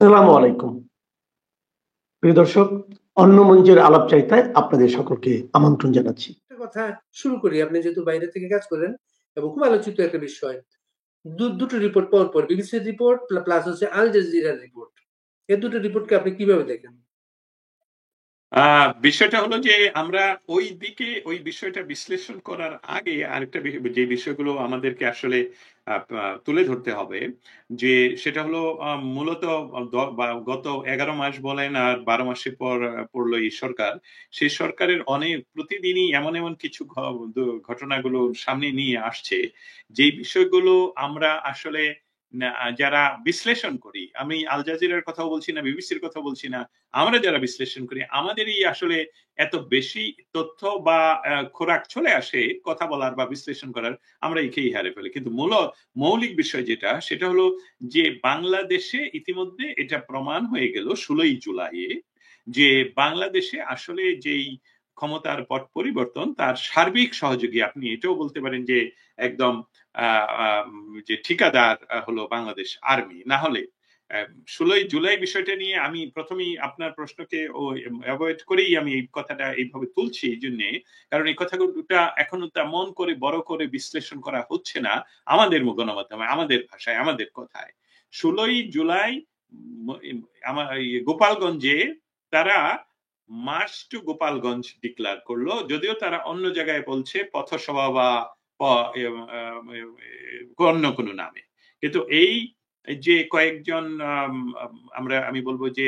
আসসালামু আলাইকুম। প্রিয় দর্শক, অন্য মঞ্চের আলাপচারিতায় আপনাদের সকলকে আমন্ত্রণ জানাচ্ছি। একটা কথা শুরু করি। আপনি যেহেতু বাইরে থেকে কাজ করেন এবং খুব আলোচিত একটা বিষয়। দুটো রিপোর্ট পরপর বিবিসির রিপোর্ট প্লাস হচ্ছে আল জাজিরার রিপোর্ট। এই দুটো রিপোর্টকে আপনি কিভাবে দেখেন? বিষয়টা হলো যে আমরা ওই দিকে ওই বিষয়টা বিশ্লেষণ করার আগে আরেকটা যে বিষয়গুলো আমাদেরকে আসলে তুলে ধরতে হবে যে সেটা হলো মূলত গত 11 মাস বলেন আর 12 মাসের পর পড়লো এই সরকার। সেই সরকারের অনেক প্রতিদিনই এমন এমন কিছু ঘটনাগুলো সামনে নিয়ে আসছে যেই বিষয়গুলো আমরা আসলে যারা বিশ্লেষণ করি, আমি আল জাজিরার কথা বলছি না, বিবিসির কথা বলছি না, আমরা যারা বিশ্লেষণ করি আমাদেরই আসলে এত বেশি তথ্য বা খোরাক চলে আসে কথা বলার বা বিশ্লেষণ করার, আমরা একেই হারে ফেলি। কিন্তু মৌলিক বিষয় যেটা সেটা হলো যে বাংলাদেশে ইতিমধ্যে এটা প্রমাণ হয়ে গেল 16ই জুলাইয়ে যে বাংলাদেশে আসলে যেই ক্ষমতার পট পরিবর্তন তার সার্বিক সহযোগী, আপনি এটাও বলতে পারেন যে একদম যে ঠিকাদার হলো বাংলাদেশ আর্মি। না হলে 16ই জুলাই বিষয়টা নিয়ে আমি প্রথমেই আপনার প্রশ্নকে অ্যাভয়েড করেই আমি এই কথাটা এইভাবে তুলছি এই জন্যে, কারণ এই কথাগুলোটা এখনো তেমন করে বড় করে বিশ্লেষণ করা হচ্ছে না আমাদের গণমাধ্যমে, আমাদের ভাষায়, আমাদের কথায়। 16ই জুলাই আমার গোপালগঞ্জে তারা মার্চ টু গোপালগঞ্জ ডিক্লার করলো, যদিও তারা অন্য জায়গায় বলছে পথসভা বা অন্য কোনো নামে। কিন্তু এই যে কয়েকজন আমি বলবো যে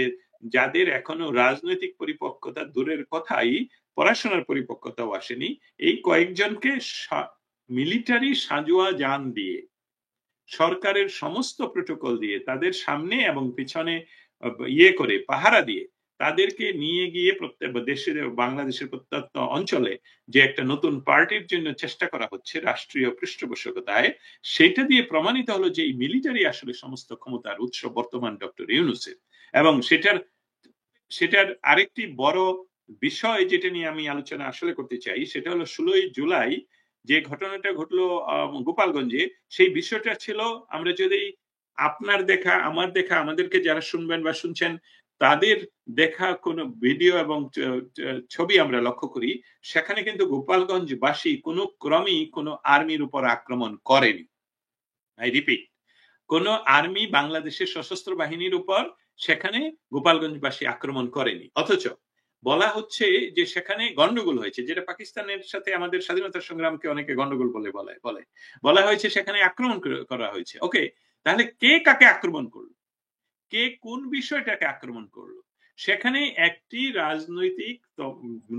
যাদের এখনো রাজনৈতিক পরিপক্কতা দূরের কথাই, পড়াশোনার পরিপক্কতাও আসেনি, এই কয়েকজনকে মিলিটারি সাঁজোয়া যান দিয়ে সরকারের সমস্ত প্রোটোকল দিয়ে তাদের সামনে এবং পিছনে করে পাহারা দিয়ে তাদেরকে নিয়ে গিয়ে দেশের বাংলাদেশের প্রত্যন্ত অঞ্চলে যে একটা নতুন পার্টির জন্য চেষ্টা করা হচ্ছে রাষ্ট্রীয় পৃষ্ঠপোষকতায়, সেটা দিয়ে প্রমাণিত হলো যে এই মিলিটারি আসলে সমস্ত ক্ষমতার উৎস বর্তমান ডক্টর ইউনূসের। এবং সেটার আরেকটি বড় বিষয় যেটা নিয়ে আমি আলোচনা আসলে করতে চাই সেটা হলো 16ই জুলাই যে ঘটনাটা ঘটলো গোপালগঞ্জে, সেই বিষয়টা ছিল, আমরা যদি আপনার দেখা আমার দেখা আমাদেরকে যারা শুনবেন বা শুনছেন তাদের দেখা কোনো ভিডিও এবং ছবি আমরা লক্ষ্য করি, সেখানে কিন্তু গোপালগঞ্জবাসী কোনো ক্রমেই কোনো আর্মির উপর আক্রমণ করেনি। আই রিপিট, কোন আর্মি বাংলাদেশের সশস্ত্র বাহিনীর উপর সেখানে গোপালগঞ্জবাসী আক্রমণ করেনি। অথচ বলা হচ্ছে যে সেখানে গন্ডগোল হয়েছে, যেটা পাকিস্তানের সাথে আমাদের স্বাধীনতা সংগ্রামকে অনেকে গন্ডগোল বলা হয়েছে, সেখানে আক্রমণ করা হয়েছে। ওকে, তাহলে কে কাকে আক্রমণ করলো, কে কোন বিষয়টাকে আক্রমণ করলো? সেখানে একটি রাজনৈতিক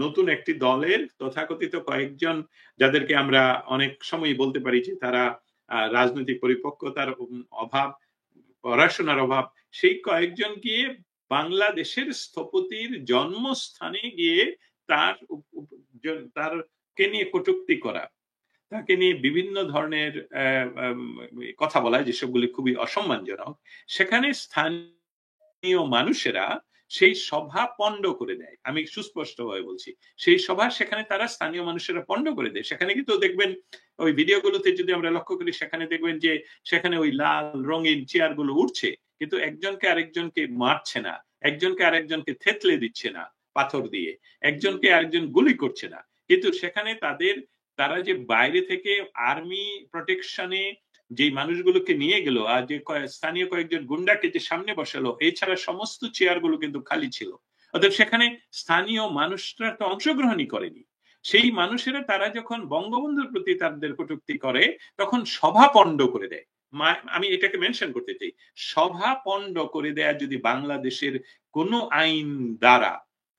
নতুন একটি দলের তথাকথিত কয়েকজন, যাদেরকে আমরা অনেক সময় বলতে পারি যে তারা রাজনৈতিক পরিপক্কতার অভাব, পড়াশোনার অভাব, সেই কয়েকজন গিয়ে বাংলাদেশের স্থপতির জন্মস্থানে গিয়ে তারকে নিয়ে কটূক্তি করা, তাকে নিয়ে বিভিন্ন ধরনের কথা বলা যেসবগুলি খুবই অসম্মানজনক, সেখানে স্থানীয় মানুষেরা সেই সভা পণ্ড করে দেয়। আমি সুস্পষ্টভাবে বলছি, সেই সভা সেখানে তারা স্থানীয় মানুষেরা পণ্ড করে দেয়। সেখানে কিন্তু দেখবেন ওই ভিডিওগুলোতে যদি আমরা লক্ষ্য করি, সেখানে দেখবেন যে সেখানে ওই লাল রঙিন চেয়ারগুলো উঠছে, কিন্তু একজনকে আরেকজনকে মারছে না, একজনকে আরেকজনকে থেতলে দিচ্ছে না পাথর দিয়ে, একজনকে আরেকজন গুলি করছে না। কিন্তু সেখানে তারা যে বাইরে থেকে আর্মি প্রোটেকশনে যে মানুষগুলোকে নিয়ে গেল আর যে স্থানীয় কয়েকজন গুন্ডাকে যে সামনে বসালো, এছাড়া সমস্ত চেয়ার গুলো কিন্তু খালি ছিল। অর্থাৎ সেখানে স্থানীয় মানুষরা তো অংশগ্রহণই করেনি। সেই মানুষেরা তারা যখন বঙ্গবন্ধুর প্রতি তাদের কটূক্তি করে তখন সভা পণ্ড করে দেয়। আমি এটাকে মেনশন করতে চাই, সভা পণ্ড করে দেয়া যদি বাংলাদেশের কোনো আইন দ্বারা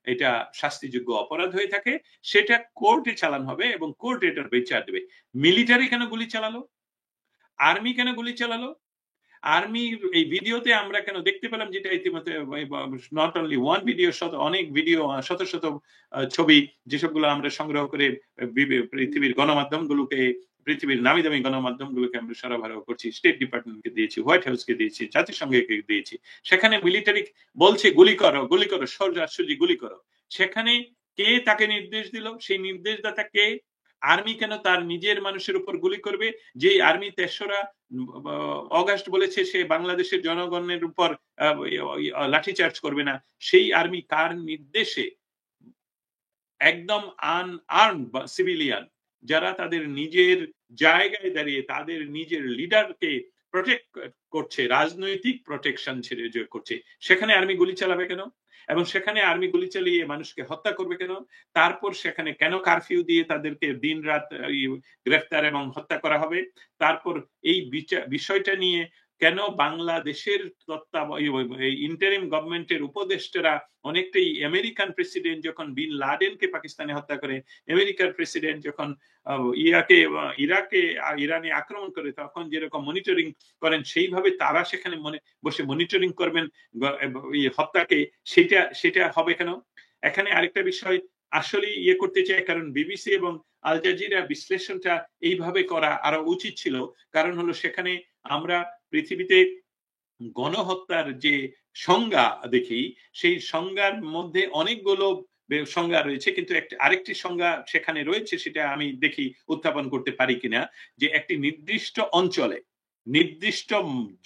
এটা শাস্তিযোগ্য অপরাধ হয়ে থাকে, সেটা কোর্টে চালান হবে এবং কোর্ট এটার বিচার দেবে। মিলিটারি কেন গুলি চালালো, আর্মি কেন গুলি চালালো, আর্মির এই ভিডিওতে আমরা কেন দেখতে পেলাম, যেটা ইতিমধ্যে নট অনলি ওয়ান ভিডিও, অনেক ভিডিও, শত শত ছবি, যেসবগুলো আমরা সংগ্রহ করে পৃথিবীর গণমাধ্যমগুলোকে, পৃথিবীর নামি দামি গণমাধ্যমগুলোকে আমরা সরবরাহ করছি, স্টেট ডিপার্টমেন্টকে দিয়েছি, হোয়াইট হাউসকে দিয়েছি, জাতিসংঘকে দিয়েছি। সেখানে মিলিটারি বলছে গুলি করো, গুলি করো, সোজাসুজি গুলি করো। সেখানে কে তাকে নির্দেশ দিল, সেই নির্দেশদাতা কে? আর্মি কেন তার নিজের মানুষের উপর গুলি করবে? যে আর্মি ৩রা অগাস্ট বলেছে সে বাংলাদেশের জনগণের উপর লাঠিচার্জ করবে না, সেই আর্মি কার নির্দেশে একদম আনআর্মড সিভিলিয়ান যারা তাদের নিজের জায়গায় দাঁড়িয়ে তাদের নিজের লিডারকে প্রটেক্ট করছে, রাজনৈতিক প্রটেকশন ছেড়ে করছে, সেখানে আর্মি গুলি চালাবে কেন? এবং সেখানে আর্মি গুলি চালিয়ে মানুষকে হত্যা করবে কেন? তারপর সেখানে কেন কারফিউ দিয়ে তাদেরকে দিন রাত গ্রেফতার এবং হত্যা করা হবে? তারপর এই বিষয়টা নিয়ে কেন বাংলাদেশের ইন্টারিম গভর্নমেন্টের উপদেষ্টারা অনেকটাই আমেরিকান প্রেসিডেন্ট যখন বিন লাদেনকে পাকিস্তানে হত্যা করে, আমেরিকার প্রেসিডেন্ট যখন ইরানে আক্রমণ করে তখন যেরকম মনিটরিং করেন সেইভাবে তারা সেখানে বসে মনিটরিং করবেন হত্যাকে, সেটা হবে কেন? এখানে আরেকটা বিষয় আসলে করতে চাই, কারণ বিবিসি এবং আল জাজিরা বিশ্লেষণটা এইভাবে করা আরো উচিত ছিল। কারণ হলো সেখানে আমরা পৃথিবীতে গণহত্যার যে সংজ্ঞা দেখি, সেই সংজ্ঞার মধ্যে অনেকগুলো সংজ্ঞা রয়েছে, কিন্তু আরেকটি সংজ্ঞা সেখানে রয়েছে, সেটা আমি দেখি উত্থাপন করতে পারি কিনা, যে একটি নির্দিষ্ট অঞ্চলে নির্দিষ্ট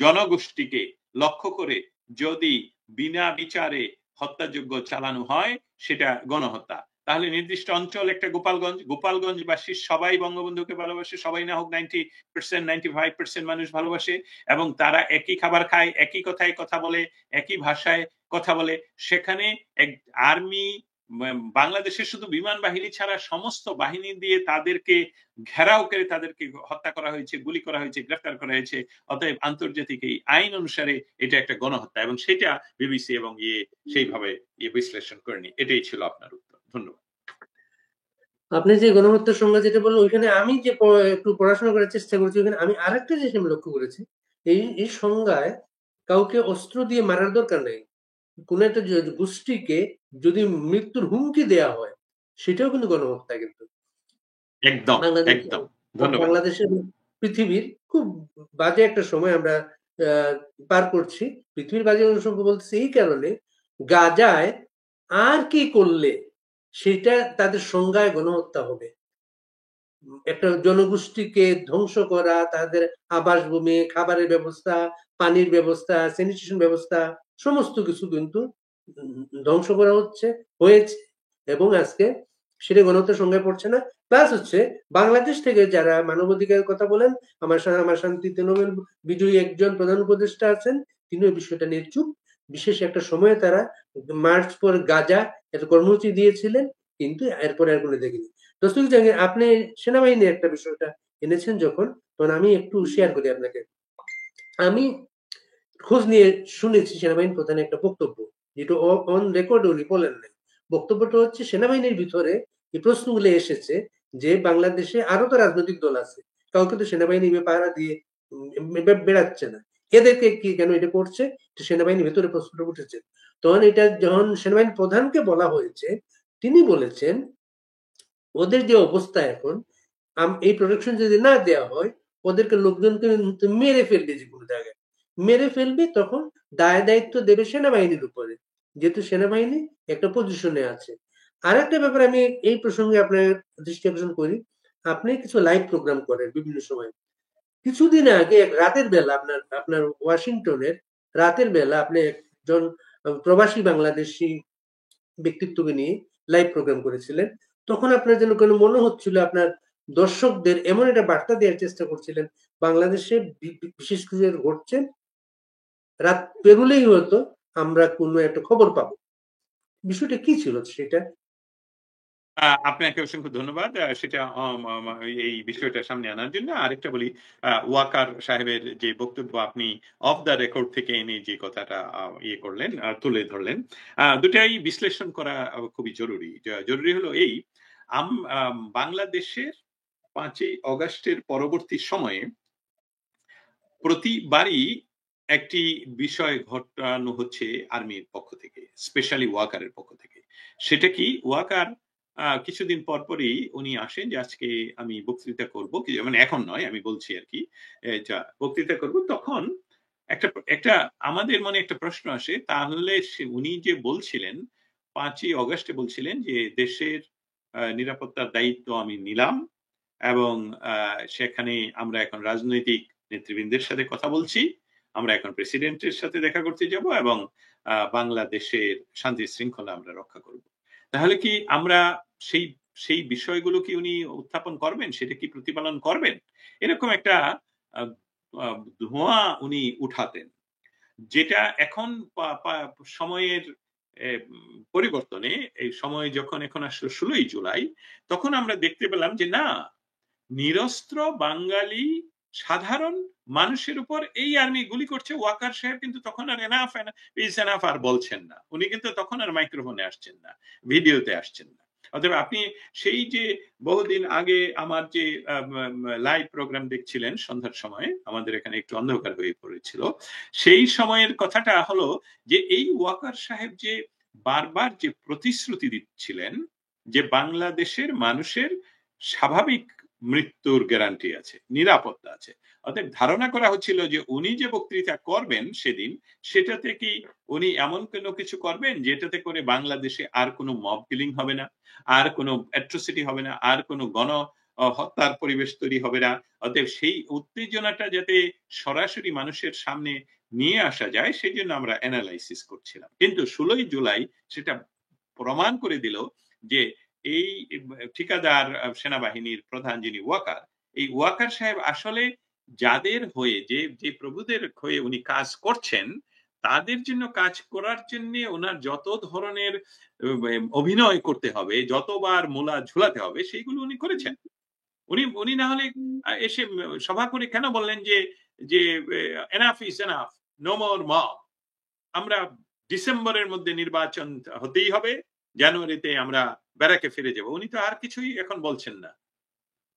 জনগোষ্ঠীকে লক্ষ্য করে যদি বিনা বিচারে হত্যাযজ্ঞ চালানো হয় সেটা গণহত্যা। তাহলে নির্দিষ্ট অঞ্চল একটা গোপালগঞ্জবাসী সবাই বঙ্গবন্ধুকে ভালোবাসে, সবাই না হোক 90% 95% মানুষ ভালোবাসে, এবং তারা একই খাবার খায়, একই কথায় কথা বলে, একই ভাষায় কথা বলে। সেখানে আর্মি বাংলাদেশের শুধু বিমান বাহিনী ছাড়া সমস্ত বাহিনী দিয়ে তাদেরকে ঘেরাও করে তাদেরকে হত্যা করা হয়েছে, গুলি করা হয়েছে, গ্রেফতার করা হয়েছে। অতএব আন্তর্জাতিক এই আইন অনুসারে এটা একটা গণহত্যা, এবং সেটা বিবিসি এবং সেইভাবে বিশ্লেষণ করেনি। এটাই ছিল আপনার উত্তর। ধন্যবাদ। আপনি যে গণহত্যার সংজ্ঞা যেটা বললেন, ওইখানে আমি যে একটু পড়াশোনা করার চেষ্টা করেছি, ওইখানে আমি আরেকটা জিনিস আমি লক্ষ্য করেছি, এই সংজ্ঞায় কাউকে অস্ত্র দিয়ে মারার দরকার নেই। কোন একটা গোষ্ঠীকে যদি মৃত্যুর হুমকি দেয়া হয় সেটাও কিন্তু গণহত্যা। কিন্তু একদম একদম ধন্যবাদ। বাংলাদেশের পৃথিবীর খুব বাজে একটা সময় আমরা পার করছি। পৃথিবীর বাজে সময় বলতেছি এই কারণে, গাজায় আর কি করলে সেটা তাদের সংজ্ঞায় গণহত্যা হবে। একটা জনগোষ্ঠীকে ধ্বংস করা, তাদের আবাসভূমি, খাবারের ব্যবস্থা, পানির ব্যবস্থা, স্যানিটেশন ব্যবস্থা, সমস্ত কিছু কিন্তু ধ্বংস করা হয়েছে, এবং আজকে সেটা গণহত্যার সংজ্ঞায় পড়ছে না। প্লাস হচ্ছে বাংলাদেশ থেকে যারা মানবাধিকারের কথা বলেন, আমার শান্তিতে নোবেল বিজয়ী একজন প্রধান উপদেষ্টা আছেন, তিনি ওই বিষয়টা নিয়ে চুপ। বিশেষ একটা সময়ে তারা মার্চ ফর গাজা একটা কর্মসূচি দিয়েছিলেন, কিন্তু এরপরে আর কোনো দেখিনি। দস্তগীর জাহাঙ্গীর, আপনি সেনাবাহিনী একটা বিষয়টা এনেছেন যখন, তখন আমি একটু শেয়ার করি আপনাকে। আমি খোঁজ নিয়ে শুনেছি সেনাবাহিনী প্রধানের একটা বক্তব্য, যেটা অন রেকর্ড উনি বলেন নাই। বক্তব্যটা হচ্ছে সেনাবাহিনীর ভিতরে এই প্রশ্নগুলো এসেছে যে বাংলাদেশে আরো তো রাজনৈতিক দল আছে, কাউকে তো সেনাবাহিনী পাহারা দিয়ে বেড়াচ্ছে না, এদেরকে কি কেন এটা করছে, সেনাবাহিনীর ভিতরে প্রশ্নটা উঠেছে। তখন এটা যখন সেনাবাহিনী প্রধানকে বলা হয়েছে, তিনি বলেছেন ওদের যে অবস্থা এখন, এই প্রোটেকশন যদি না দেওয়া হয়, ওদেরকে লোকজনকে মেরে ফেলবে, যে কোনো জায়গায় মেরে ফেলবে, তখন দায় দায়িত্ব দেবে সেনাবাহিনীর উপরে, যেহেতু সেনাবাহিনী একটা পজিশনে আছে। আর একটা ব্যাপার আমি এই প্রসঙ্গে আপনার দৃষ্টি আকর্ষণ করি, আপনি কিছু লাইভ প্রোগ্রাম করেন বিভিন্ন সময়। কিছুদিন আগে রাতের বেলা আপনার ওয়াশিংটনের রাতের বেলা আপনি একজন প্রবাসী বাংলাদেশি ব্যক্তিত্বকে নিয়ে লাইভ প্রোগ্রাম করেছিলেন। তখন আপনার যেন কোনো মনে হচ্ছিল আপনার দর্শকদের এমন একটা বার্তা দেওয়ার চেষ্টা করছিলেন, বাংলাদেশে বিশেষ কিছু ঘটছে, রাত পেরুলেই হয়তো আমরা কোনো একটা খবর পাবো। বিষয়টা কি ছিল সেটা? আপনাকে অসংখ্য ধন্যবাদ সেটা এই বিষয়টা সামনে আনার জন্য। আরেকটা বলি, ওয়াকার সাহেবের যে বক্তব্য আপনি অফ দ্য রেকর্ড থেকে এনে যে কথাটা করলেন, তুলে ধরলেন, দুটাই বিশ্লেষণ করা খুবই জরুরি। জরুরি হলো এই, বাংলাদেশের 5ই অগাস্টের পরবর্তী সময়ে প্রতিবারই একটি বিষয় ঘটানো হচ্ছে আর্মির পক্ষ থেকে, স্পেশালি ওয়াকারের পক্ষ থেকে। সেটা কি, ওয়াকার কিছুদিন পরপরই উনি আসেন যে আজকে আমি বক্তৃতা করব, মানে এখন নয়, আমি বলছি আর কি, বক্তৃতা করব। তখন একটা আমাদের মনে একটা প্রশ্ন আসে, তাহলে উনি যে বলছিলেন 5ই অগাস্টে বলছিলেন যে দেশের নিরাপত্তার দায়িত্ব আমি নিলাম, এবং সেখানে আমরা এখন রাজনৈতিক নেতৃবৃন্দের সাথে কথা বলছি, আমরা এখন প্রেসিডেন্টের সাথে দেখা করতে যাব এবং বাংলাদেশের শান্তি শৃঙ্খলা আমরা রক্ষা করব। তাহলে কি আমরা সেই সেই বিষয়গুলো কি উনি উত্থাপন করবেন, সেটা কি প্রতিপালন করবেন? এরকম একটা ধোঁয়া উনি উঠাতেন, যেটা এখন সময়ের পরিবর্তনে, এই সময় যখন এখন আসলো 16ই জুলাই, তখন আমরা দেখতে পেলাম যে না, নিরস্ত্র বাঙালি সাধারণ মানুষের উপর এই আর্মি গুলি করছে। ওয়াকার সাহেব কিন্তু তখন আর এনাফ ইজ এনাফ আর বলছেন না, উনি কিন্তু তখন আর মাইক্রোফোনে আসছেন না, ভিডিওতে আসছেন না। অতএব আপনি সেই যে বহুদিন আগে আমার যে লাইভ প্রোগ্রাম দেখছিলেন সন্ধ্যার সময়, আমাদের এখানে একটু অন্ধকার হয়ে পড়েছিল, সেই সময়ের কথাটা হলো যে এই ওয়াকার সাহেব যে বারবার যে প্রতিশ্রুতি দিচ্ছিলেন যে বাংলাদেশের মানুষের স্বাভাবিক মৃত্যুর গ্যারান্টি আছে, নিরাপত্তা আছে। অতএব ধারণা করা হচ্ছিল যে উনি যে বক্তৃতা করবেন সেদিন, সেটাতে কি উনি এমন কোনো কিছু করবেন যেটাতে করে বাংলাদেশে আর কোনো মব কিলিং হবে না, আর কোনো অ্যাট্রোসিটি হবে না, আর কোনো গণ হত্যার পরিবেশ তৈরি হবে না। অতএব সেই উত্তেজনাটা যাতে সরাসরি মানুষের সামনে নিয়ে আসা যায়, সেই জন্য আমরা অ্যানালাইসিস করছিলাম। কিন্তু 16ই জুলাই সেটা প্রমাণ করে দিল যে এই ঠিকাদার সেনাবাহিনীর প্রধান যিনি ওয়াকার, এই ওয়াকার সাহেব আসলে যাদের হয়ে, যে প্রভুদের হয়ে উনি কাজ করছেন, তাদের জন্য কাজ করার জন্য ওনার যত ধরনের অভিনয় করতে হবে, যতবার মূলা ঝুলাতে হবে, সেইগুলো উনি করেছেন। উনি না হলে এসে সভা করে কেন বললেন যে যে enough is enough, no more mob, আমরা ডিসেম্বরের মধ্যে নির্বাচন হতেই হবে, জানুয়ারিতে আমরা ব্যারাকে ফিরে যাব। উনি তো আর কিছুই এখন বলছেন না।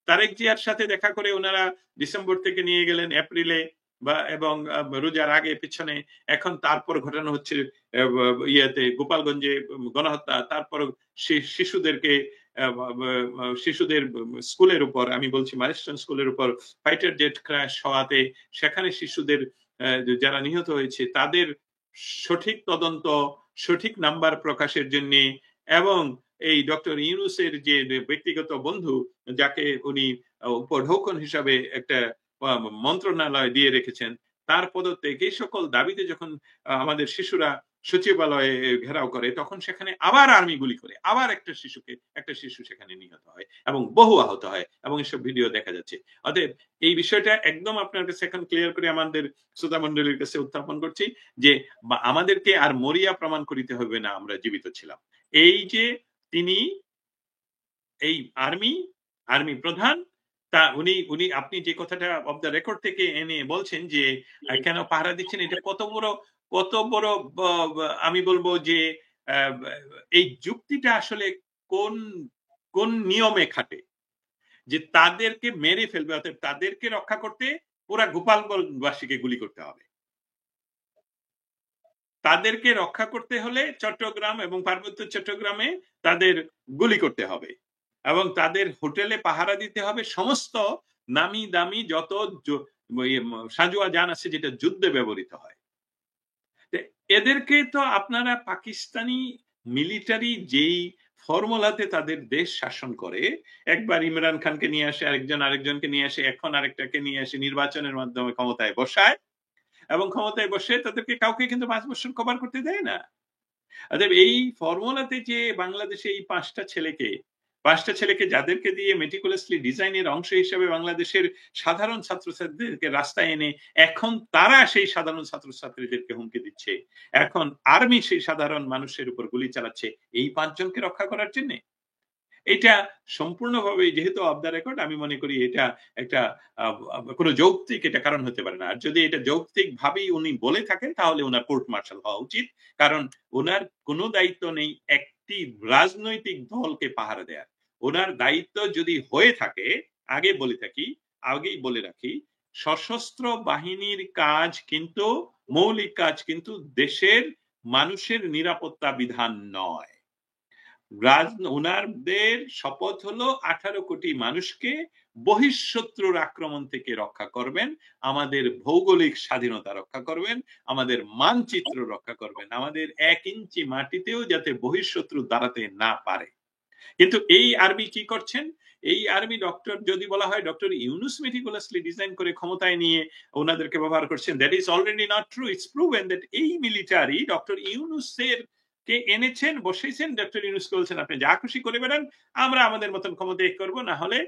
তারেক জিয়ার সাথে দেখা করে ওনারা ডিসেম্বর থেকে নিয়ে গেলেন এপ্রিলে, এবং রোজার আগে পিছনে। এখন তারপর ঘটানো হচ্ছে ইয়েতে গোপালগঞ্জে গণহত্যা, তারপর শিশুদের স্কুলের উপর, আমি বলছি মাইলস্টোন স্কুলের উপর ফাইটার জেট ক্র্যাশ হওয়াতে সেখানে শিশুদের যারা নিহত হয়েছে তাদের সঠিক তদন্ত, সঠিক নাম্বার প্রকাশের জন্য, এবং এই ডক্টর ইউনূসের যে ব্যক্তিগত বন্ধু, যাকে উনি উপঢৌকন হিসাবে একটা মন্ত্রণালয় দিয়ে রেখেছেন, তার পদত্যাগ, এই সকল দাবিতে যখন আমাদের শিশুরা সচিবালয়ে ঘেরাও করে, তখন সেখানে আবার আর্মি গুলি করে, আবার একটা শিশু সেখানে নিহত হয় এবং বহু আহত হয়, এবং এসব ভিডিও দেখা যাচ্ছে। অতএব এই বিষয়টা একদম আপনার কাছে এখন ক্লিয়ার করে আমাদের শ্রোতা মন্ডলীর কাছে উত্থাপন করছি যে আমাদেরকে আর মরিয়া প্রমাণ করিতে হবে না আমরা জীবিত ছিলাম। এই যে তিনি এই আর্মি প্রধান, তা উনি আপনি যে কথাটা অফ দ্য রেকর্ড থেকে এনে বলছেন যে কেন পাহারা দিচ্ছেন, এটা কত বড় আমি বলবো যে এই যুক্তিটা আসলে কোন নিয়মে খাটে যে তাদেরকে মেরে ফেলবে, অর্থাৎ তাদেরকে রক্ষা করতে পুরা গোপালগঞ্জবাসীকে গুলি করতে হবে। তাদেরকে রক্ষা করতে হলে চট্টগ্রাম এবং পার্বত্য চট্টগ্রামে তাদের গুলি করতে হবে, এবং তাদের হোটেলে পাহারা দিতে হবে সমস্ত নামি দামি যত সাঁজোয়া যান আছে যেটা যুদ্ধে ব্যবহৃত হয়। এদেরকে তো আপনারা পাকিস্তানি মিলিটারি যেই ফর্মুলাতে তাদের দেশ শাসন করে, একবার ইমরান খানকে নিয়ে আসে, আরেকজনকে নিয়ে আসে, এখন আরেকটাকে নিয়ে আসে, নির্বাচনের মাধ্যমে ক্ষমতায় বসায়, এবং ক্ষমতায় বসে তাদেরকে কাউকে কিন্তু 5 বছর কভার করতে দেয় না। অতএব এই ফর্মুলাতে যে বাংলাদেশে এই পাঁচটা ছেলেকে যাদেরকে দিয়ে মেটিকুলাসলি ডিজাইনের অংশ হিসেবে বাংলাদেশের সাধারণ ছাত্রছাত্রীদেরকে রাস্তায় এনে এখন তারা সেই সাধারণ ছাত্রছাত্রীদেরকে হুমকি দিচ্ছে, এখন আর্মি সেই সাধারণ মানুষের উপর গুলি চালাচ্ছে এই 5 জনকে রক্ষা করার জন্য। এটা সম্পূর্ণভাবে যেহেতু অফ দ্য রেকর্ড, আমি মনে করি এটা একটা কোনো যৌক্তিক এটা কারণ হতে পারে না। আর যদি এটা যৌক্তিক ভাবেই উনি বলে থাকেন তাহলে ওনার কোর্ট মার্শাল হওয়া উচিত, কারণ ওনার কোনো দায়িত্ব নেই একটি রাজনৈতিক দলকে পাহারা দেওয়ার। ওনার দায়িত্ব যদি হয়ে থাকে, আগেই বলে রাখি, সশস্ত্র বাহিনীর কাজ কিন্তু, মৌলিক কাজ কিন্তু দেশের মানুষের নিরাপত্তা বিধান নয়। ওনাদের শপথ হলো 18 কোটি মানুষকে বহিঃশত্রুর আক্রমণ থেকে রক্ষা করবেন, আমাদের ভৌগোলিক স্বাধীনতা রক্ষা করবেন, আমাদের মানচিত্র রক্ষা করবেন, আমাদের 1 ইঞ্চি মাটিতেও যাতে বহিঃশত্রু দাঁড়াতে না পারে। কিন্তু এই আর্মি কি করছেন? এই আর্মি ডক্টর যদি বলা হয় ডক্টর ইউনুস মেটিকুলাসলি ডিজাইন করে ক্ষমতায় নিয়ে ওনাদেরকে ব্যবহার করছেন, that is already not true. It's proven that এই মিলিটারি ডক্টর ইউনুসের কে এনেছেন, বসেছেন, ডক্টর ইউনুসকে বলছেন আপনি যা খুশি করে বেড়ান, আমরা আমাদের মতন ক্ষমতা করবো। না হলে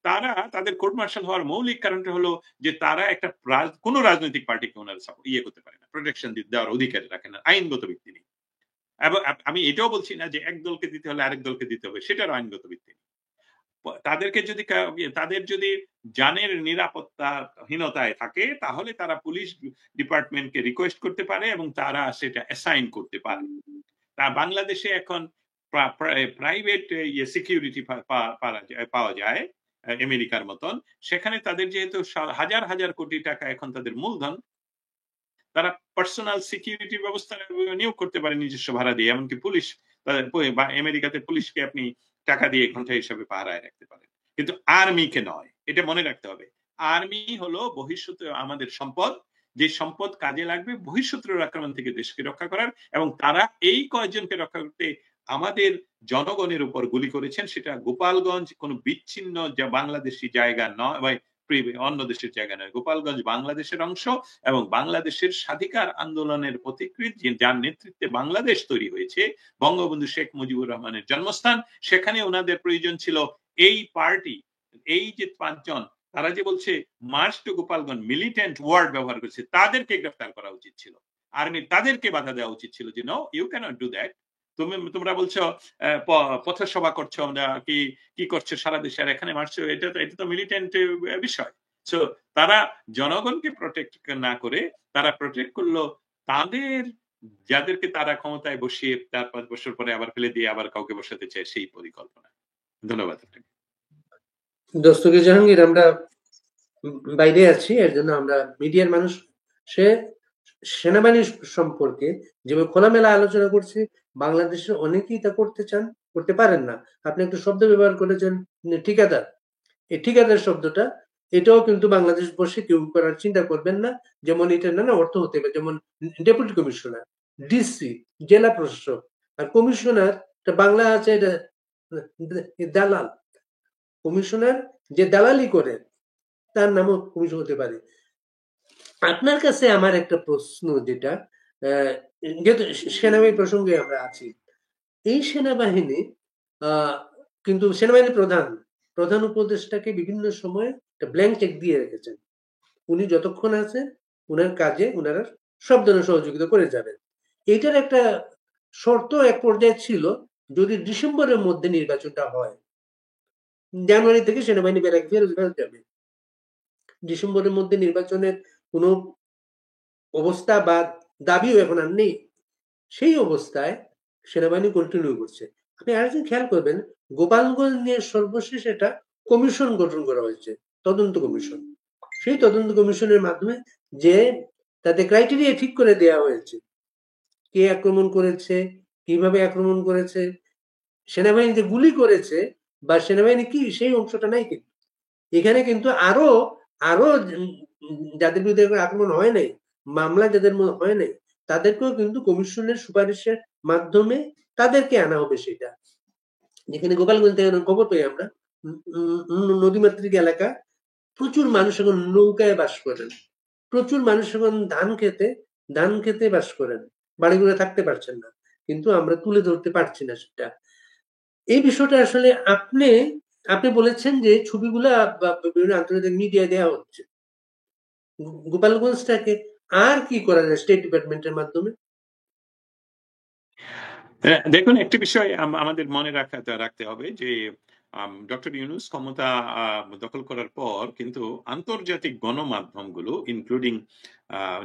তারা তাদের কোর্ট মার্শাল হওয়ার মৌলিক কারণটা হলো যে তারা একটা কোনো রাজনৈতিক পার্টিকে ওনারা করতে পারে না, প্রোটেকশন দেওয়ার অধিকার রাখেন না, আইনগত ভিত্তি নেই। এবং আমি এটাও বলছি না যে এক দলকে দিতে হলে আরেক দলকে দিতে হবে, সেটার আইনগত ভিত্তি নেই। তাদেরকে যদি তাদের যদি জানের নিরাপত্তাহীনতায় থাকে তাহলে তারা পুলিশ ডিপার্টমেন্টকে রিকোয়েস্ট করতে পারে এবং তারা সেটা অ্যাসাইন করতে পারে। তা বাংলাদেশে এখন প্রাইভেট সিকিউরিটি পাওয়া যায় আমেরিকার মতন, সেখানে তাদের যেহেতু হাজার হাজার কোটি টাকা এখন তাদের মূলধন, তারা পার্সোনাল সিকিউরিটি ব্যবস্থা নিয়োগ করতে পারে নিজস্ব ভাড়া দিয়ে। এমনকি পুলিশ আমেরিকাতে পুলিশকে আপনি টাকা দিয়ে ঘন্টা হিসাবে পাহারায় রাখতে পারেন, কিন্তু আর্মিকে নয়। এটা মনে রাখতে হবে। আর্মি হলো বহিঃশত্রু আমাদের সম্পদ, যে সম্পদ কাজে লাগবে বহিঃশত্রুর আক্রমণ থেকে দেশকে রক্ষা করার, এবং তারা এই কয়েকজনকে রক্ষা করতে আমাদের জনগণের উপর গুলি করেছেন। সেটা গোপালগঞ্জ কোনো বিচ্ছিন্ন বাংলাদেশি জায়গা নয়, অন্য দেশের জায়গা নয়। গোপালগঞ্জ বাংলাদেশের অংশ এবং বাংলাদেশের স্বাধিকার আন্দোলনের পথিকৃৎ, যার নেতৃত্বে বাংলাদেশ তৈরি হয়েছে, বঙ্গবন্ধু শেখ মুজিবুর রহমানের জন্মস্থান। সেখানে ওনাদের প্রয়োজন ছিল এই পার্টি, এই যে পাঁচজন, তারা যে বলছে march to Gopalganj, militant word ব্যবহার করেছে, তাদেরকে গ্রেফতার করা উচিত ছিল। আর্মি তাদেরকে বাধা দেওয়া উচিত ছিল যে no, you can't do that. তোমরা বলছো পথসভা করছো, আমরা কি করছো সারা দেশে, আর এখানে মারছো, এটা তো মিলিটেন্ট বিষয়। সো তারা জনগণকে প্রোটেক্ট না করে তারা প্রোটেক্ট করলো তাদের, যাদেরকে তারা ক্ষমতায় বসিয়ে 4-5 বছর পরে আবার ফেলে দিয়ে আবার কাউকে বসাতে চায়, সেই পরিকল্পনা। ধন্যবাদ আপনাকে। দস্তগীর জাহাঙ্গীর, আমরা বাইরে আছি, এর জন্য আমরা মিডিয়ার মানুষ, সে সেনাবাহিনী সম্পর্কে যেভাবে খোলামেলা আলোচনা করছে, বাংলাদেশের অনেকেই তা করতে চান, করতে পারেন না। আপনি একটা শব্দ ব্যবহার করেছেন ঠিকাদার। এই ঠিকাদার শব্দটা, এটাও কিন্তু বাংলাদেশ বসে কেউ করার চিন্তা করবেন না। যেমন এটা নানা অর্থ হতে পারে, যেমন ডেপুটি কমিশনার, ডিসি, জেলা প্রশাসক, আর কমিশনার বাংলা আছে এটা দালাল। কমিশনার যে দালালি করে তার নামও কমিশন হতে পারে। আপনার কাছে আমার একটা প্রশ্ন, যেটা যেহেতু সেনাবাহিনী প্রসঙ্গে আমরা আছি, এই সেনাবাহিনী কিন্তু সেনাবাহিনীর প্রধান উপদেষ্টাকে বিভিন্ন সময় একটা ব্ল্যাঙ্ক চেক দিয়ে রেখেছেন। উনি যতক্ষণ আছেন উনার কাজে উনারা সব ধরনের সহযোগিতা করে যাবেন। এইটার একটা শর্ত এক পর্যায়ে ছিল, যদি ডিসেম্বরের মধ্যে নির্বাচনটা হয়, জানুয়ারি থেকে সেনাবাহিনী ফেরত যাবে। ডিসেম্বরের মধ্যে নির্বাচনের কোনো অবস্থা বা দাবিও এখন আর নেই। সেই অবস্থায় সেনাবাহিনী কন্টিনিউ করছে। আপনি আরেকদিন খেয়াল করবেন, গোপালগঞ্জ নিয়ে সর্বশেষ একটা কমিশন গঠন করা হয়েছে, তদন্ত কমিশন। সেই তদন্ত কমিশনের মাধ্যমে যে তাদের ক্রাইটেরিয়া ঠিক করে দেওয়া হয়েছে, কে আক্রমণ করেছে, কিভাবে আক্রমণ করেছে, সেনাবাহিনী যে গুলি করেছে বা সেনাবাহিনী কি, সেই অংশটা নাই। কিন্তু এখানে কিন্তু আরো আরো যাদের বিরুদ্ধে আক্রমণ হয় নাই, মামলা যাদের হয় নাই, তাদেরকেও কিন্তু কমিশনের সুপারিশের মাধ্যমে তাদেরকে আনা হবে। সেটা যেখানে গোপালগঞ্জ থেকে খবর পাই আমরা, নদীমাতৃক এলাকা, প্রচুর মানুষ এখন নৌকায় বাস করেন, প্রচুর মানুষ এখন ধান খেতে বাস করেন, বাড়িগুলো থাকতে পারছেন না, কিন্তু আমরা তুলে ধরতে পারছি না সেটা। এই বিষয়টা আসলে আপনি বলেছেন যে ছবিগুলা বিভিন্ন আন্তর্জাতিক মিডিয়া দেওয়া হচ্ছে, গোপালগঞ্জটাকে আর কি করা যায় স্টেট ডিপার্টমেন্টের মাধ্যমে? দেখুন, একটি বিষয় আমাদের মনে রাখতে হবে যে ডক্টর ইউনুস ক্ষমতা দখল করার পর কিন্তু আন্তর্জাতিক গণমাধ্যমগুলো ইনক্লুডিং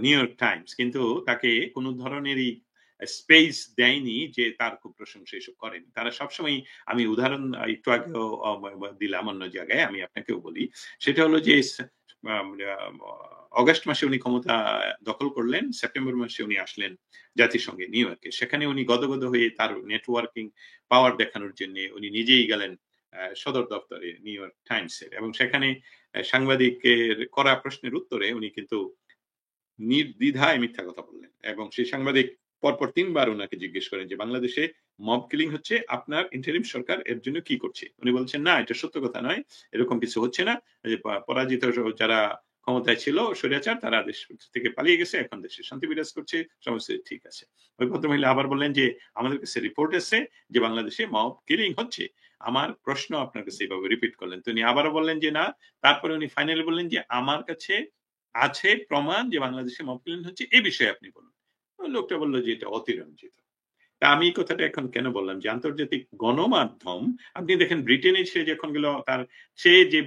নিউ ইয়র্ক টাইমস কিন্তু তাকে কোনো ধরনেরই স্পেস দেয়নি যে তার খুব প্রশংসা এসব করেন। তারা সবসময়, আমি উদাহরণ একটু আগেও দিলাম অন্য জায়গায়, আমি আপনাকেও বলি, সেটা হলো যে অগাস্ট মাসে উনি ক্ষমতা দখল করলেন, সেপ্টেম্বর মাসে উনি আসলেন জাতিসংঘে নিউ ইয়র্কে। সেখানে উনি গদগদ হয়ে তার নেটওয়ার্কিং পাওয়ার দেখানোর জন্য উনি নিজেই গেলেন সদর দপ্তরে নিউ ইয়র্ক টাইমসের, এবং সেখানে সাংবাদিকের করা প্রশ্নের উত্তরে উনি কিন্তু নির্দ্বিধায় মিথ্যা কথা বললেন, এবং সেই সাংবাদিক পরপর 3 বার ওনাকে জিজ্ঞেস করেন যে বাংলাদেশে মব কিলিং হচ্ছে, আপনার ইন্টারিম সরকার এর জন্য কি করছে? উনি বলছেন না, এটা সত্য কথা নয়, এরকম কিছু হচ্ছে না। যে পরাজিত যারা ক্ষমতায় ছিল স্বৈরাচার, তারা দেশ থেকে পালিয়ে গেছে, এখন দেশে শান্তি বিরাজ করছে, সমস্ত ঠিক আছে। ওই ভদ্রমহিলা আবার বললেন যে আমাদের কাছে রিপোর্ট আছে যে বাংলাদেশে মব কিলিং হচ্ছে। আমার প্রশ্ন আপনার কাছে এইভাবে রিপিট করলেন, তো উনি আবারও বললেন যে না। তারপরে উনি ফাইনালি বললেন যে আমার কাছে আছে প্রমাণ যে বাংলাদেশে মব কিলিং হচ্ছে, এই বিষয়ে আপনি বলুন। ওই লোকটা বলল যে এটা অতিরঞ্জিত। তা আমি এই কথাটা এখন কেন বললাম যে আন্তর্জাতিক গণমাধ্যম, আপনি দেখেন ব্রিটেনে সে যখন গেল, তার সে যে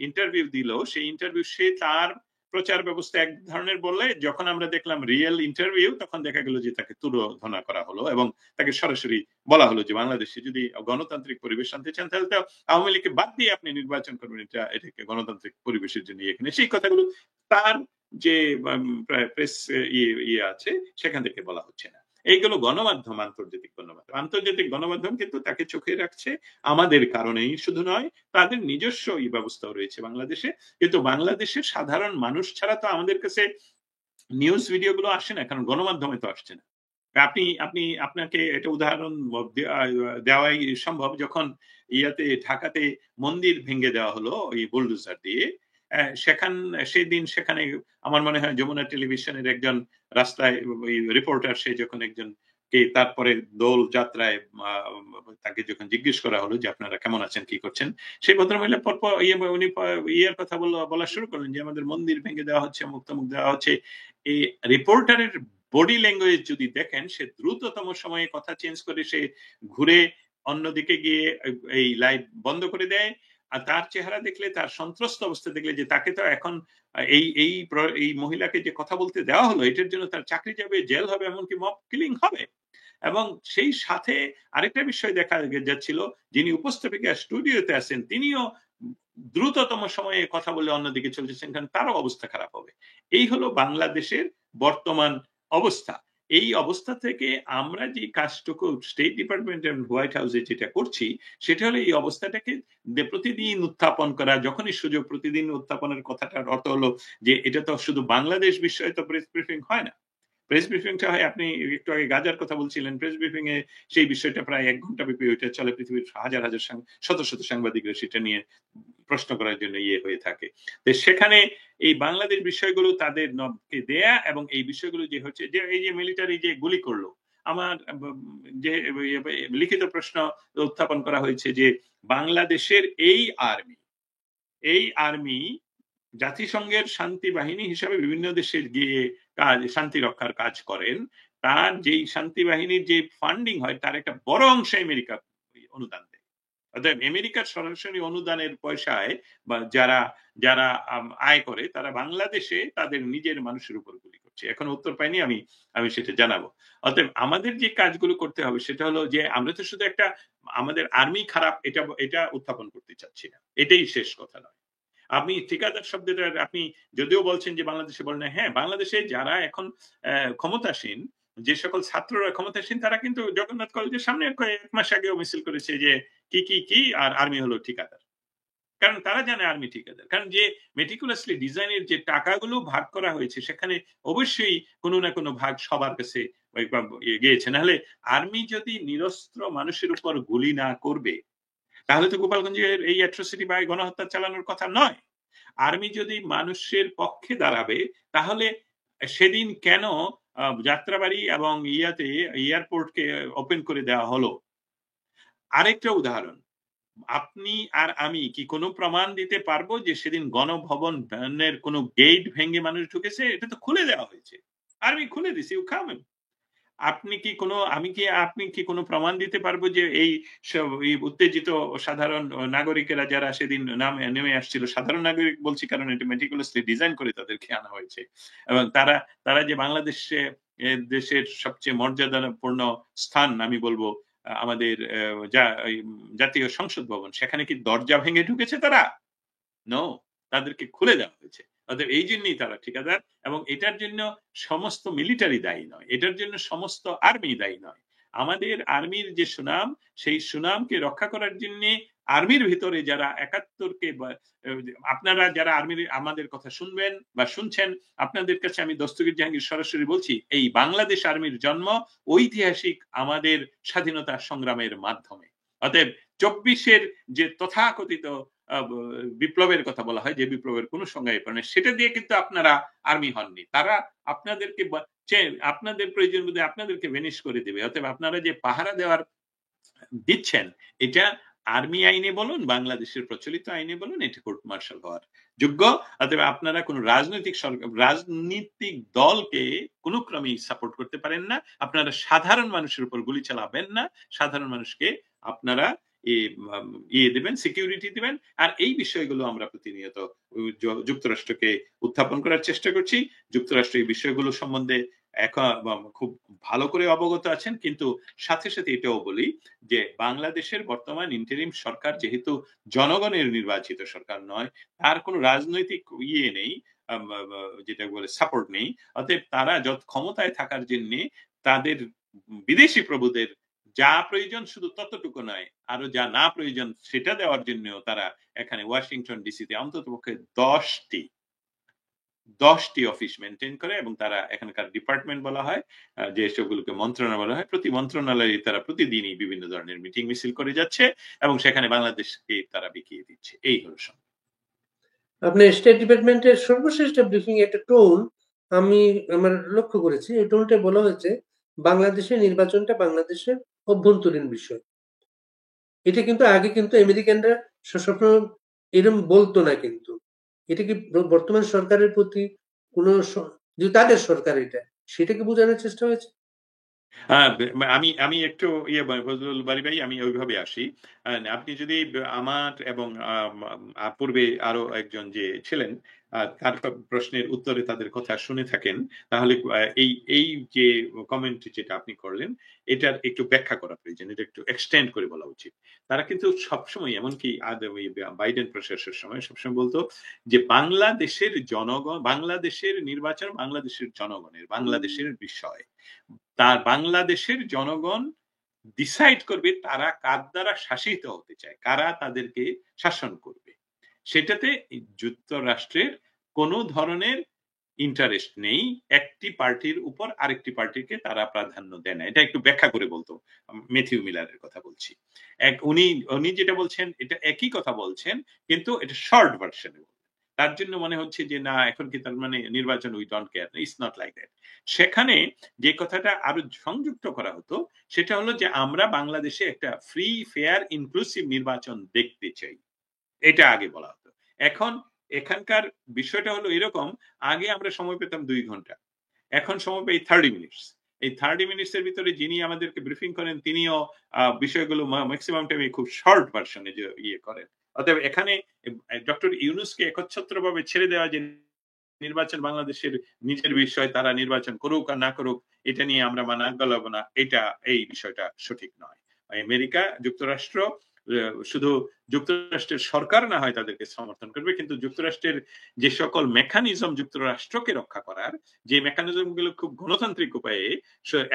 ইন্টারভিউ দিল, সেই ইন্টারভিউ সে তার প্রচার ব্যবস্থা এক ধরনের বললে, যখন আমরা দেখলাম রিয়েল ইন্টারভিউ, তখন দেখা গেল যে তাকে তুলোধনা করা হলো এবং তাকে সরাসরি বলা হলো যে বাংলাদেশে যদি গণতান্ত্রিক পরিবেশ আনতে চান, তাহলে তো আওয়ামী লীগকে বাদ দিয়ে আপনি নির্বাচন করবেন, এটাকে গণতান্ত্রিক পরিবেশের জন্য এখানে, সেই কথাগুলো তার যে প্রেস ইয়ে আছে সেখান থেকে বলা হচ্ছে না। এইগুলো গণমাধ্যম, আন্তর্জাতিক গণমাধ্যম। আন্তর্জাতিক গণমাধ্যম কিন্তু তাকে চোখে রাখছে আমাদের কারণেই শুধু নয়, তাদের নিজস্ব ব্যবস্থাও রয়েছে বাংলাদেশে। কিন্তু বাংলাদেশের সাধারণ মানুষ ছাড়া তো আমাদের কাছে নিউজ ভিডিও গুলো আসে না, কারণ গণমাধ্যমে তো আসছে না। আপনি আপনি আপনাকে এটা উদাহরণ দেওয়াই সম্ভব, যখন ঢাকাতে মন্দির ভেঙে দেওয়া হলো ওই বুলডোজার দিয়ে, সেদিন সেখানে আমার মনে হয় যমুনা টেলিভিশনের একজন রাস্তায় ওই রিপোর্টার, সে যখন একজন কে তারপরে দোল যাত্রায় তাকে যখন জিজ্ঞেস করা হলো যে আপনারা কেমন আছেন, কি করছেন, সেই ভদ্রমহিলা পরপর উনি ইয়ের কথা বলা শুরু করলেন যে আমাদের মন্দির ভেঙে দেওয়া হচ্ছে, মুক্ত দেওয়া হচ্ছে। এই রিপোর্টারের বডি ল্যাঙ্গুয়েজ যদি দেখেন, সে দ্রুততম সময়ে কথা চেঞ্জ করে সে ঘুরে অন্যদিকে গিয়ে এই লাইভ বন্ধ করে দেয়। আর তার চেহারা দেখলে, তার সন্ত্রস্ত অবস্থা দেখলে, যে তাকে তো এখন এই মহিলাকে যে কথা বলতে দেওয়া হলো, এটার জন্য তার চাকরি যাবে, জেল হবে, এমনকি মব কিলিং হবে। এবং সেই সাথে আরেকটা বিষয় দেখা যাচ্ছিল, যিনি উপস্থাপিকা স্টুডিওতে আছেন, তিনিও দ্রুততম সময়ে কথা বলে অন্যদিকে চলে যাচ্ছেন, কারণ তারও অবস্থা খারাপ হবে। এই হলো বাংলাদেশের বর্তমান অবস্থা। এই অবস্থা থেকে আমরা যে কাজটুকু স্টেট ডিপার্টমেন্ট এবং হোয়াইট হাউসে যেটা করছি, সেটা হলো এই অবস্থাটাকে প্রতিদিন উত্থাপন করা। যখনই সুযোগ, প্রতিদিন উত্থাপনের কথাটার অর্থ হলো যে এটা তো শুধু বাংলাদেশ বিষয়ে তো প্রেস ব্রিফিং হয় না। প্রেস ব্রিফিংটা হয়, আপনি একটু আগে গাজার কথা বলছিলেন, প্রেস ব্রিফিং এ সেই বিষয়টা প্রায় 1 ঘন্টা ব্যাপী ওইটা চলে, পৃথিবীর হাজার হাজার শত শত সাংবাদিকরা সেটা নিয়ে প্রশ্ন করার জন্য হয়ে থাকে। তো সেখানে এই বাংলাদেশ বিষয়গুলো তাদের নবকে দেয়া, এবং এই বিষয়গুলো যে হচ্ছে যে এই যে মিলিটারি যে গুলি করলো, আমার যে লিখিত প্রশ্ন উত্থাপন করা হয়েছে যে বাংলাদেশের এই আর্মি জাতিসংঘের শান্তি বাহিনী হিসাবে বিভিন্ন দেশে গিয়ে শান্তি রক্ষার কাজ করেন। তার যেই শান্তি বাহিনীর যে ফান্ডিং হয়, তার একটা বড় অংশ আমেরিকা অনুদান দেয়। অর্থাৎ আমেরিকার সরাসরি অনুদানের পয়সায় বা যারা যারা আয় করে, তারা বাংলাদেশে তাদের নিজের মানুষের উপর গুলি করছে। এখন উত্তর পাইনি, আমি সেটা জানাবো। অতএব আমাদের যে কাজগুলো করতে হবে সেটা হলো যে আমরা তো শুধু একটা আমাদের আর্মি খারাপ এটা উত্থাপন করতে চাচ্ছি না, এটাই শেষ কথা নয়। আপনি ঠিকাদার শব্দটা আপনি যদিও বলছেন যে বাংলাদেশে বলেন, হ্যাঁ, বাংলাদেশে যারা এখন ক্ষমতাসীন, যে সকল ছাত্ররা ক্ষমতাসীন, তারা কিন্তু জগন্নাথ কলেজের সামনে 1 মাস আগেও মিছিল করেছে যে কি আর আর্মি হলো ঠিকাদার। কারণ তারা জানে আর্মি ঠিকাদার, কারণ যে মেটিকুলাসলি ডিজাইনের যে টাকাগুলো ভাগ করা হয়েছে, সেখানে অবশ্যই কোনো না কোনো ভাগ সবার কাছে গিয়েছে। নাহলে আর্মি যদি নিরস্ত্র মানুষের উপর গুলি না করবে, তাহলে তো গোপালগঞ্জের এই অ্যাট্রোসিটি বা গণহত্যা চালানোর কথা নয়। আর্মি যদি মানুষের পক্ষে দাঁড়াবে, তাহলে সেদিন কেন যাত্রাবাড়ি এবং এয়ারপোর্টকে ওপেন করে দেওয়া হলো? আরেকটা উদাহরণ, আপনি আর আমি কি কোনো প্রমাণ দিতে পারবো যে সেদিন গণভবনের কোনো গেট ভেঙে মানুষ ঢুকেছে? এটা তো খুলে দেওয়া হয়েছে, আর্মি খুলে দিছে, আপনি কি কোনো প্রমাণ দিতে পারবো যে এই উত্তেজিত সাধারণ নাগরিকেরা যারা সেদিন নেমে আসছিল, সাধারণ নাগরিক বলছি কারণ এটা মেটিকুলাসলি ডিজাইন করে তাদেরকে আনা হয়েছে, এবং তারা যে বাংলাদেশে দেশের সবচেয়ে মর্যাদাপূর্ণ স্থান, আমি বলবো আমাদের জাতীয় সংসদ ভবন, সেখানে কি দরজা ভেঙে ঢুকেছে তারা? নো, তাদেরকে খুলে দেওয়া হয়েছে। অতএব এই জন্যই তারা ঠিকাদার, এবং এটার জন্য সমস্ত মিলিটারি দায়ী নয়, এটার জন্য সমস্ত আর্মি দায়ী নয়। আমাদের আর্মির যে সুনাম, সেই সুনামকে রক্ষা করার জন্য আর্মির ভিতরে যারা ৭১কে আপনারা যারা আর্মির আমাদের কথা শুনবেন বা শুনছেন, আপনাদের কাছে আমি দস্তগীর জাহাঙ্গীর সরাসরি বলছি, এই বাংলাদেশ আর্মির জন্ম ঐতিহাসিক আমাদের স্বাধীনতা সংগ্রামের মাধ্যমে। অতএব ২৪-এর যে তথাকথিত বিপ্লবের কথা বলা হয়, যে বিপ্লবের কোন সংজ্ঞায় পড়ে সেটা দিয়ে কিন্তু আপনারা আর্মি হননি। তারা আপনাদেরকে আপনাদের প্রয়োজন বোধে আপনাদেরকে ভেনিশ করে দেবে। অতএব আপনারা যে পাহারা দেওয়ার দিচ্ছেন, এটা আর্মি আইনে বলুন, বাংলাদেশের প্রচলিত আইনে বলুন, এটা কোর্ট মার্শাল হওয়ার যোগ্য। অতএব আপনারা কোন রাজনৈতিক দলকে কোন ক্রমেই সাপোর্ট করতে পারেন না। আপনারা সাধারণ মানুষের উপর গুলি চালাবেন না। সাধারণ মানুষকে আপনারা দেবেন, সিকিউরিটি দিবেন। আর এই বিষয়গুলো আমরা প্রতিনিয়ত যুক্তরাষ্ট্রকে উত্থাপন করার চেষ্টা করছি। যুক্তরাষ্ট্র এই বিষয়গুলো সম্বন্ধে এখন খুব ভালো করে অবগত আছেন, কিন্তু সাথে সাথে এটাও বলি যে বাংলাদেশের বর্তমান ইন্টারিম সরকার যেহেতু জনগণের নির্বাচিত সরকার নয়, তার কোনো রাজনৈতিক নেই, যেটা বলে সাপোর্ট নেই। অতএব তারা যত ক্ষমতায় থাকার জন্য তাদের বিদেশি প্রভুদের যা প্রয়োজন শুধু ততটুকু নয়, আরো যা না প্রয়োজন সেটা দেওয়ার জন্য তারা এখানে ওয়াশিংটন ডিসিতে অন্তত পক্ষে 10টি অফিস মেনটেন করে, এবং তারা এখানকার ডিপার্টমেন্ট বলা হয়, যে সবগুলোকে মন্ত্রণালয় বলা হয়। প্রতি মন্ত্রণালয়ে তারা প্রতিদিনই বিভিন্ন ধরনের মিটিং মিছিল করে যাচ্ছে এবং সেখানে বাংলাদেশকে তারা বিকিয়ে দিচ্ছে। এই হলো সঙ্গে আপনার স্টেট ডিপার্টমেন্টের সর্বশ্রেষ্ঠ ব্রিফিং একটা টোন আমি আমার লক্ষ্য করেছি। এই টোনটা বলা হয়েছে বাংলাদেশের নির্বাচনটা বাংলাদেশের অভ্যন্তরীণ বিষয়। এটা কিন্তু আগে কিন্তু আমেরিকানরা সবসময় এরকম বলতো না, কিন্তু এটা কি বর্তমান সরকারের প্রতি কোনো যে তাদের সরকার এটা, সেটাকে বোঝানোর চেষ্টা হয়েছে? আমি একটু ফজলুল বারী ভাই, আমি ওইভাবে আসি। আপনি যদি আমার এবং পূর্বে আরো একজন যে ছিলেন তার প্রশ্নের উত্তরে তাদের কথা শুনে থাকেন, তাহলে এই যে কমেন্ট যেটা আপনি করলেন, এটার একটু ব্যাখ্যা করা প্রয়োজন, এটা একটু এক্সটেন্ড করে বলা উচিত। তারা কিন্তু সবসময়, এমনকি বাইডেন প্রশাসনের সময় সবসময় বলতো যে বাংলাদেশের জনগণ, বাংলাদেশের নির্বাচন বাংলাদেশের জনগণের, বাংলাদেশের বিষয়। তার বাংলাদেশের জনগণ ডিসাইড করবে তারা কার দ্বারা শাসিত হতে চায়, কারা তাদেরকে শাসন করবে। সেটাতে যুক্তরাষ্ট্রের কোনো ধরনের ইন্টারেস্ট নেই। একটি পার্টির উপর আরেকটি পার্টিকে তারা প্রাধান্য দেয় না। এটা একটু ব্যাখ্যা করে বলতো, ম্যাথিউ মিলারের কথা বলছি। উনি যেটা বলছেন এটা একই কথা বলছেন, কিন্তু এটা শর্ট ভার্সনে। তার জন্য মনে হচ্ছে যে না, এখন কি তার মানে নির্বাচন we don't care. It's not like that. সেখানে যে কথাটা আরো সংযুক্ত করা হতো সেটা হলো যে আমরা বাংলাদেশে একটা ফ্রি, ফেয়ার, ইনক্লুসিভ নির্বাচন দেখতে চাই, এটা আগে বলা হতো। এখন এখানকার বিষয়টা হলো এরকম, আগে আমরা সময় পেতাম 2 ঘন্টা, এখন সময় পাই 30 মিনিটস। এই 30 মিনিটস এর ভিতরে যিনি আমাদেরকে ব্রিফিং করেন তিনিও বিষয়গুলো ম্যাক্সিমাম টাইমে খুব শর্ট ভার্সনে করেন। অতএব এখানে ডক্টর ইউনূসকে একচ্ছত্রভাবে ছেড়ে দেওয়া যে নির্বাচন বাংলাদেশের নিজের বিষয়, তারা নির্বাচন করুক আর না করুক এটা নিয়ে আমরা মানা গলাবো না, এটা এই বিষয়টা সঠিক নয়। আমেরিকা যুক্তরাষ্ট্র শুধু যুক্তরাষ্ট্রের সরকার না হয় তাদেরকে সমর্থন করবে, কিন্তু যুক্তরাষ্ট্রের যে সকল মেকানিজম যুক্তরাষ্ট্রকে রক্ষা করার, যে মেকানিজম গুলো খুব গণতান্ত্রিক উপায়ে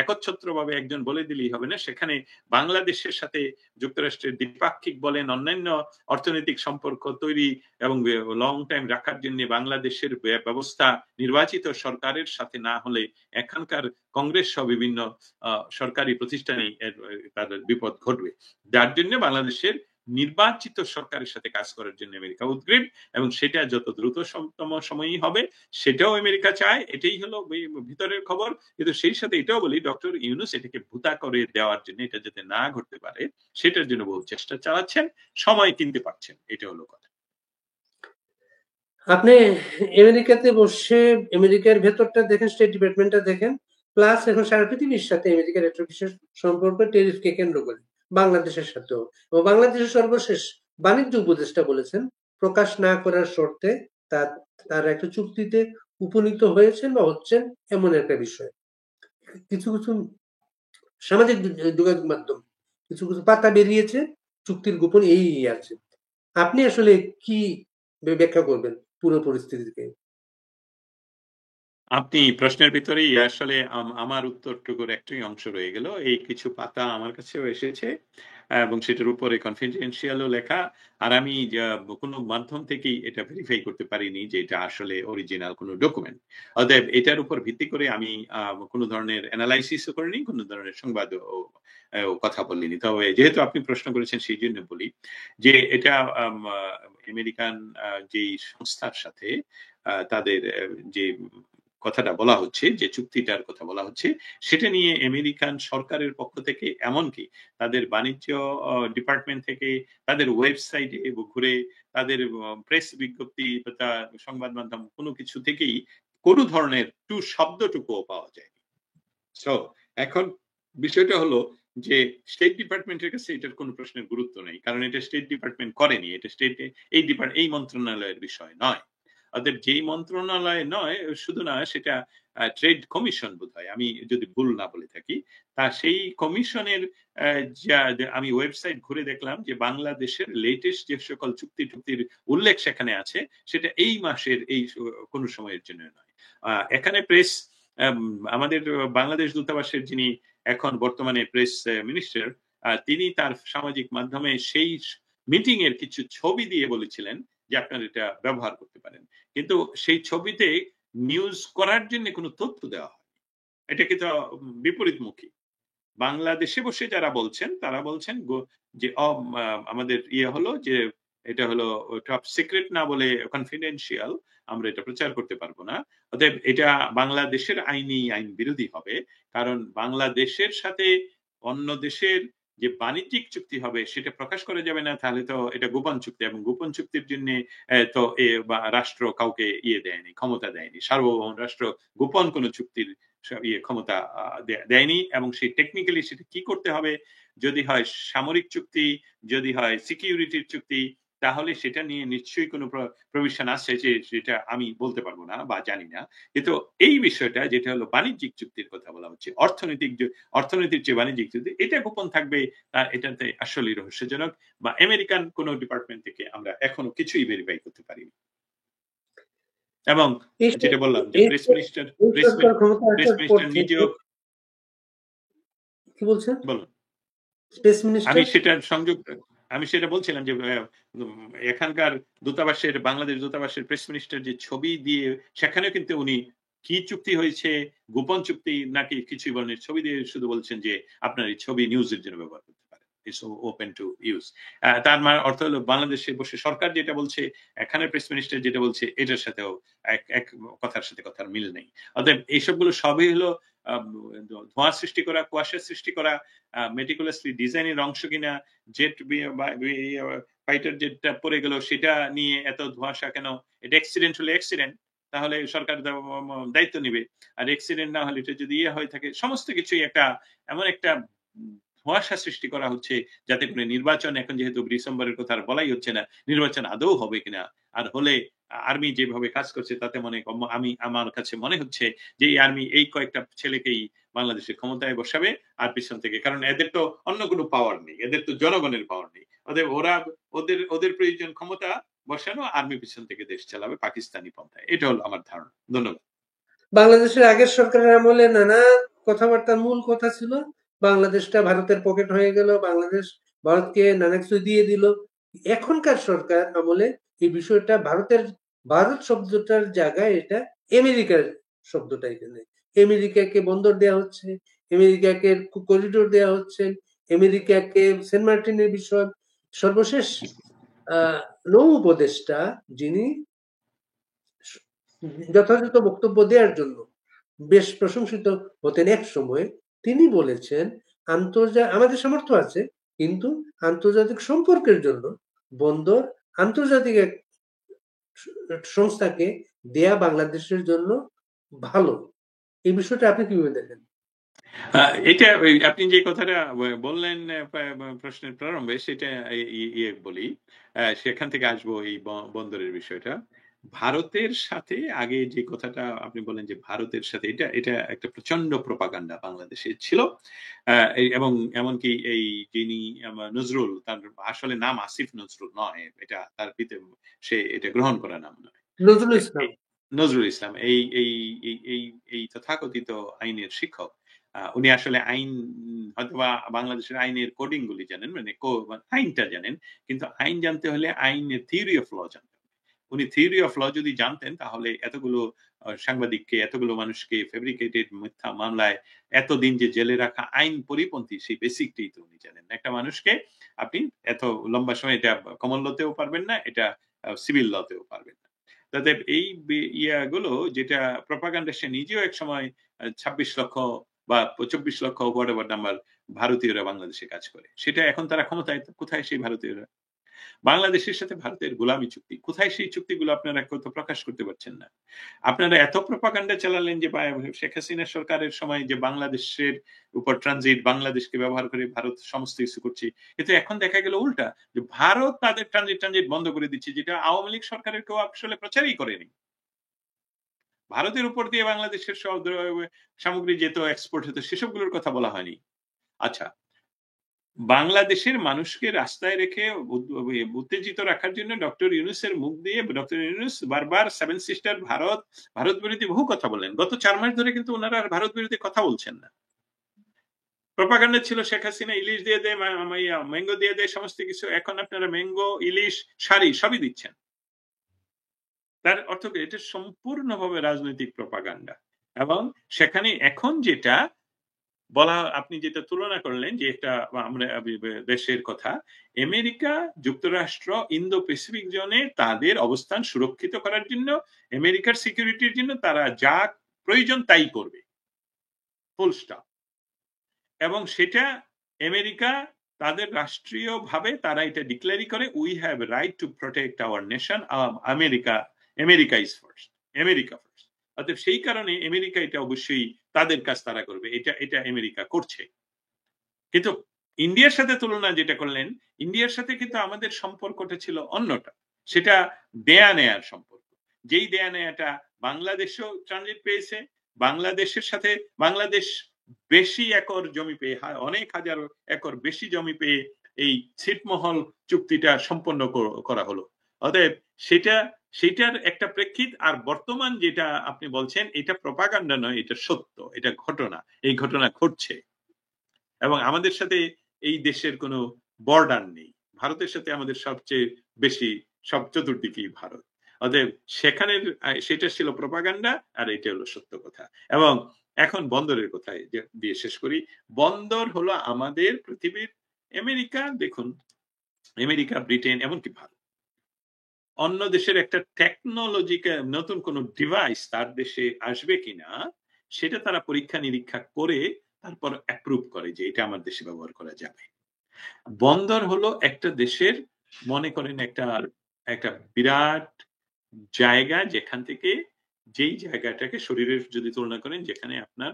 একচ্ছত্রভাবে একজন বলে দিলেই হবে না, সেখানে বাংলাদেশের সাথে যুক্তরাষ্ট্রের দ্বিপাক্ষিক বলেন অন্যান্য অর্থনৈতিক সম্পর্ক তৈরি এবং লং টাইম রাখার জন্য বাংলাদেশের ব্যবস্থা নির্বাচিত সরকারের সাথে না হলে এখানকার কংগ্রেস সহ বিভিন্ন সরকারি প্রতিষ্ঠানে তাদের বিপদ ঘটবে। যার জন্য বাংলাদেশের নির্বাচিত সরকারের সাথে কাজ করার জন্য আমেরিকা উদ্গ্রীব, এবং সেটা যত দ্রুততম সময়ই হবে সেটাও আমেরিকা চায়। এটাই হলো ভিতরের খবর। কিন্তু সেই সাথে এটাও বলি, ডক্টর ইউনূস এটাকে ভুতা করে দেওয়ার জন্য, এটা যাতে না ঘটতে পারে সেটার জন্য বহু চেষ্টা চালাচ্ছেন, সময় কিনতে পারছেন, এটা হলো কথা। আপনি আমেরিকাতে বসে আমেরিকার ভেতরটা দেখেন, স্টেট ডিপার্টমেন্টটা দেখেন, প্লাস এখন সারা পৃথিবীর সাথে আমেরিকার একটা বিশেষ সম্পর্ক টেরিফকে কেন্দ্র করে, বাংলাদেশের সাথেও। এবং বাংলাদেশের সর্বশেষ বাণিজ্য উপদেষ্টা বলেছেন প্রকাশ না করার শর্তে তার একটা চুক্তিতে উপনীত হয়েছেন বা হচ্ছেন, এমন একটা বিষয়। কিছু কিছু সামাজিক যোগাযোগ মাধ্যম কিছু কিছু পাতা বেরিয়েছে, চুক্তির গোপন এই আছে। আপনি আসলে কি ব্যাখ্যা করবেন পুরো পরিস্থিতিকে? আপনি প্রশ্নের ভিতরেই আসলে আমার উত্তরটুকুর একটাই অংশ রয়ে গেল। এই কিছু পাতা আমার কাছেও এসেছে এবং সেটার উপরে কনফিডেন্সিয়ালও লেখা। আর আমি কোনো মাধ্যম থেকেই এটা ভেরিফাই করতে পারিনি যে এটা আসলে অরিজিনাল কোনো ডকুমেন্ট। অতএব এটার উপর ভিত্তি করে আমি কোনো ধরনের এনালাইসিসও করিনি, কোনো ধরনের সংবাদও কথা বলিনি। তবে যেহেতু আপনি প্রশ্ন করেছেন সেই জন্য বলি যে এটা আমেরিকান যেই সংস্থার সাথে তাদের যে কথাটা বলা হচ্ছে, যে চুক্তিটার কথা বলা হচ্ছে, সেটা নিয়ে আমেরিকান সরকারের পক্ষ থেকে এমনকি তাদের বাণিজ্য ডিপার্টমেন্ট থেকে তাদের ওয়েবসাইটে ঘুরে তাদের প্রেস বিজ্ঞপ্তি বা সংবাদ মাধ্যম কোনো কিছু থেকেই কোনো ধরনের শব্দটুকুও পাওয়া যায়নি। সো এখন বিষয়টা হলো যে স্টেট ডিপার্টমেন্টের কাছে এটার কোনো প্রশ্নের গুরুত্ব নেই, কারণ এটা স্টেট ডিপার্টমেন্ট করেনি, এটা এই মন্ত্রণালয়ের বিষয় নয়। অতএব যেই মন্ত্রণালয় নয়, শুধু না, সেটা ট্রেড কমিশন বোধহয়, আমি যদি ভুল না বলে থাকি, তা সেই কমিশনের আমি ওয়েবসাইট ঘুরে দেখলাম যে বাংলাদেশের লেটেস্ট যে সকল চুক্তির উল্লেখ সেখানে আছে, সেটা এই মাসের এই কোনো সময়ের জন্য নয়। এখানে প্রেস আমাদের বাংলাদেশ দূতাবাসের যিনি এখন বর্তমানে প্রেস মিনিস্টার, তিনি তার সামাজিক মাধ্যমে সেই মিটিং এর কিছু ছবি দিয়ে বলেছিলেন যে আপনারা এটা ব্যবহার করতে পারেন, কিন্তু সেই ছবিতে নিউজ করার জন্য কোনো তথ্য দেওয়া হয়। এটা কিন্তু বিপরীতমুখী। বাংলাদেশে বসে যারা বলছেন তারা বলছেন যে আমাদের হলো যে এটা হলো টপ সিক্রেট না বলে কনফিডেন্সিয়াল, আমরা এটা প্রচার করতে পারবো না। অতএব এটা বাংলাদেশের আইন বিরোধী হবে, কারণ বাংলাদেশের সাথে অন্য দেশের যে বাণিজ্যিক চুক্তি হবে সেটা প্রকাশ করা যাবে না, তাহলে তো এটা গোপন চুক্তি, এবং গোপন চুক্তির জন্য তো রাষ্ট্র কাউকে দেয়নি, ক্ষমতা দেয়নি, সার্বভৌম রাষ্ট্র গোপন কোনো চুক্তির ক্ষমতা দেয়নি। এবং সেই টেকনিক্যালি সেটা কি করতে হবে, যদি হয় সামরিক চুক্তি, যদি হয় সিকিউরিটির চুক্তি, তাহলে সেটা নিয়ে নিশ্চয়ই কোনো প্রভিশন আছে, যে সেটা আমি বলতে পারবো না বা জানি না। কিন্তু এই বিষয়টা যেটা হলো বাণিজ্যিক চুক্তির কথা বলা হচ্ছে, অর্থনৈতিক যে বাণিজ্যিক চুক্তি, এটা গোপন থাকবে, এটাতে আসলে রহস্যজনক, বা আমেরিকান কোন ডিপার্টমেন্ট থেকে আমরা এখনো কিছুই ভেরিফাই করতে পারিনি। এবং যেটা বললাম যে প্রেস মিনিস্টার নিজেও কি বলছেন, বলুন। স্পেস মিনিস্টার, আমি সেটা বলছিলাম যে এখানকার দূতাবাসের, বাংলাদেশ দূতাবাসের প্রেস মিনিস্টার যে ছবি দিয়ে, সেখানে কিন্তু উনি কি চুক্তি হয়েছে, গোপন চুক্তি নাকি কিছুই বলেন, ছবি দিয়ে শুধু বলছেন যে আপনার এই ছবি নিউজের জন্য ব্যবহার করতে পারেন, ইটস ওপেন টু ইউজ। তার মানে অর্থ হলো বাংলাদেশে বসে সরকার যেটা বলছে, এখানে প্রেস মিনিস্টার যেটা বলছে, এটার সাথেও এক কথার সাথে কথার মিল নেই। অতএব এইসবগুলো সবই হলো ধোঁয়া সৃষ্টি করা, কুয়াশা সৃষ্টি করা, মেটিকুলাসলি ডিজাইনের অংশ কিনা, জেট ফাইটার যেটা পড়ে গেল সেটা নিয়ে এত ধোঁয়াশা কেন, এটা অ্যাক্সিডেন্ট হলে অ্যাক্সিডেন্ট, তাহলে সরকার দায়িত্ব নিবে, আর অ্যাক্সিডেন্ট না হলে এটা যদি হয়ে থাকে, সমস্ত কিছুই এমন একটা ধোঁয়াশা সৃষ্টি করা হচ্ছে, যাতে করে নির্বাচন, এখন যেহেতু ডিসেম্বরের কথা আর বলাই হচ্ছে না, নির্বাচন আদৌ হবে কিনা, আর হলে আর্মি যেভাবে কাজ করছে তাতে আমার কাছে মনে হচ্ছে যে এই আর্মি এই কয়েকটা ছেলেকেই বাংলাদেশে ক্ষমতায় বসাবে, আর পিছন থেকে, কারণ এদের তো অন্য কোনো পাওয়ার নেই, এদের তো জনগণের পাওয়ার নেই, ওদের প্রয়োজন ক্ষমতা বসানো, আর্মি পিছন থেকে দেশ চালাবে পাকিস্তানি পন্থায়। এটা হলো আমার ধারণা। ধন্যবাদ। বাংলাদেশের আগের সরকারের আমলে নানা কথাবার্তার মূল কথা ছিল বাংলাদেশটা ভারতের পকেট হয়ে গেল, বাংলাদেশ ভারতকে নানা কিছু দিয়ে দিল। এখনকার সরকার আমলে এই বিষয়টা ভারত শব্দটার জায়গায় এটা আমেরিকার শব্দটা এখানে, আমেরিকাকে বন্দর দেওয়া হচ্ছে, আমেরিকাকে করিডোর দেওয়া হচ্ছে, আমেরিকাকে সেন্ট মার্টিনের বিষয়। সর্বশেষ নৌ উপদেষ্টা, যিনি যথাযথ বক্তব্য দেওয়ার জন্য বেশ প্রশংসিত হতেন এক সময়, তিনি বলেছেন আমাদের সামর্থ্য আছে, কিন্তু আন্তর্জাতিক সম্পর্কের জন্য বন্দর আন্তর্জাতিক এক সংস্থাকে দেয়া বাংলাদেশের জন্য ভালো। এই বিষয়টা আপনি কিভাবে দেখেন? এটা আপনি যে কথাটা বললেন প্রশ্নের প্রারম্ভে, সেটা বলি, সেখান থেকে আসবো এই বন্দরের বিষয়টা। ভারতের সাথে আগে যে কথাটা আপনি বলেন যে ভারতের সাথে, এটা একটা প্রচন্ড প্রপাগান্ডা বাংলাদেশে ছিল, এবং এমনকি এই যিনি নজরুল, তার আসলে নাম আসিফ নজরুল নয়, এটা তার সে এটা গ্রহণ করা নাম নয়, নজরুল ইসলাম। নজরুল ইসলাম এই এই এই এই এই তথাকথিত আইনের শিক্ষক, উনি আসলে আইন হয়তোবা বাংলাদেশের আইনের কোডিং গুলি জানেন, মানে আইনটা জানেন, কিন্তু আইন জানতে হলে আইনের থিওরি অফ ল জানতে হবে। উনি থিওরি অফ ল যদি জানতেন তাহলে এতগুলো সাংবাদিককে, এতগুলো মানুষকে ফেব্রিকেটেড মিথ্যা মামলায় এতদিন যে জেলে রাখা আইন পরিপন্থী সেই বেসিকটাই তো উনি জানেন। একটা মানুষকে আপনি এত লম্বা সময় এটা কমন লতেও পারবেন না, এটা সিভিল লতেও পারবেন না। তাতে এই ইয়াগুলো যেটা প্রপাগান্ডা, সে নিজেও এক সময় 26 লক্ষ বা 24 লক্ষ হোয়াটএভার নাম্বার ভারতীয়রা বাংলাদেশে কাজ করে, সেটা এখন তারা ক্ষমতায়, কোথায় সেই ভারতীয়রা? বাংলাদেশের সাথে ভারতের গোলামী চুক্তি, কোথায় সেই চুক্তিগুলো? আপনারা তো প্রকাশ করতে পারছেন না। আপনারা এত প্রপাগান্ডা চালালেন যে শেখ হাসিনা সরকারের সময় যে বাংলাদেশের উপর ট্রানজিট, বাংলাদেশকে ব্যবহার করে ভারত সমস্ত কিছু করছে, কিন্তু এখন দেখা গেল উল্টা, যে ভারত তাদের ট্রানজিট বন্ধ করে দিচ্ছে, যেটা আওয়ামী লীগ সরকারের কেউ আসলে প্রচারই করেনি। ভারতের উপর দিয়ে বাংলাদেশের সব সামগ্রী যেত, এক্সপোর্ট হতো, সেসবগুলোর কথা বলা হয়নি। আচ্ছা, বাংলাদেশের মানুষকে রাস্তায় রেখে উত্তেজিত রাখার জন্য ডক্টর ইউনূসের মুখ দিয়ে ডক্টর ইউনূস বারবার সেভেন সিস্টার, ভারত বিরোধী বহু কথা বললেন। গত 4 মাস ধরে কিন্তু ওনারা আর ভারত বিরোধী কথা বলছেন না। প্রপাগান্ডা ছিল শেখ হাসিনা ইলিশ দিয়ে দেয়, ম্যাঙ্গো দিয়ে দেয়, সমস্ত কিছু। এখন আপনারা ম্যাঙ্গো, ইলিশ, শাড়ি সবই দিচ্ছেন। তার অর্থ কি? এটা সম্পূর্ণভাবে রাজনৈতিক প্রপাগান্ডা। এবং সেখানে এখন যেটা বলা, আপনি যেটা তুলনা করলেন যে এটা আমরা দেশের কথা, আমেরিকা যুক্তরাষ্ট্র ইন্দো প্যাসিফিক জোনে তাদের অবস্থান সুরক্ষিত করার জন্য, আমেরিকার সিকিউরিটির জন্য তারা যা প্রয়োজন তাই করবে, ফুল স্টপ। এবং সেটা আমেরিকা তাদের রাষ্ট্রীয়ভাবে তারা এটা ডিক্লেয়ারি করে, we have right to protect our nation, America is first, America first. অতএব সেই কারণে আমেরিকা এটা অবশ্যই তাদের কাজ তারা করবে, এটা আমেরিকা করছে। কিন্তু ইন্ডিয়ার সাথে তুলনা যেটা করলেন, ইন্ডিয়ার সাথে কিন্তু আমাদের সম্পর্কটা ছিল অন্যটা, সেটা দেয়া নেয়ার সম্পর্ক। যেই দেয়া নেয়াটা বাংলাদেশও ট্রানজিট পেয়েছে, বাংলাদেশের সাথে বাংলাদেশ বেশি একর জমি পেয়ে, অনেক হাজার একর বেশি জমি পেয়ে এই ছিটমহল চুক্তিটা সম্পন্ন করা হলো। অতএব সেটার একটা প্রেক্ষিত। আর বর্তমান যেটা আপনি বলছেন, এটা প্রপাগান্ডা নয়, এটা সত্য, এটা ঘটনা, এই ঘটনা ঘটছে। এবং আমাদের সাথে এই দেশের কোনো বর্ডার নেই, ভারতের সাথে আমাদের সবচেয়ে বেশি, সব চতুর্দিকেই ভারত। অতএব সেখানে সেটা ছিল প্রপাগান্ডা, আর এটা হলো সত্য কথা। এবং এখন বন্দরের কথায় দিয়ে শেষ করি। বন্দর হলো আমাদের পৃথিবীর আমেরিকা, দেখুন আমেরিকা, ব্রিটেন, এমনকি ভারত, অন্য দেশের একটা টেকনোলজিকে, নতুন কোন ডিভাইস তার দেশে আসবে কিনা সেটা তারা পরীক্ষা নিরীক্ষা করে তারপর অ্যাপ্রুভ করে যে এটা আমার দেশে ব্যবহার করা যাবে। বন্দর হলো একটা দেশের, মনে করেন একটা বিরাট জায়গা, যেখান থেকে, যেই জায়গাটাকে শরীরের যদি তুলনা করেন, যেখানে আপনার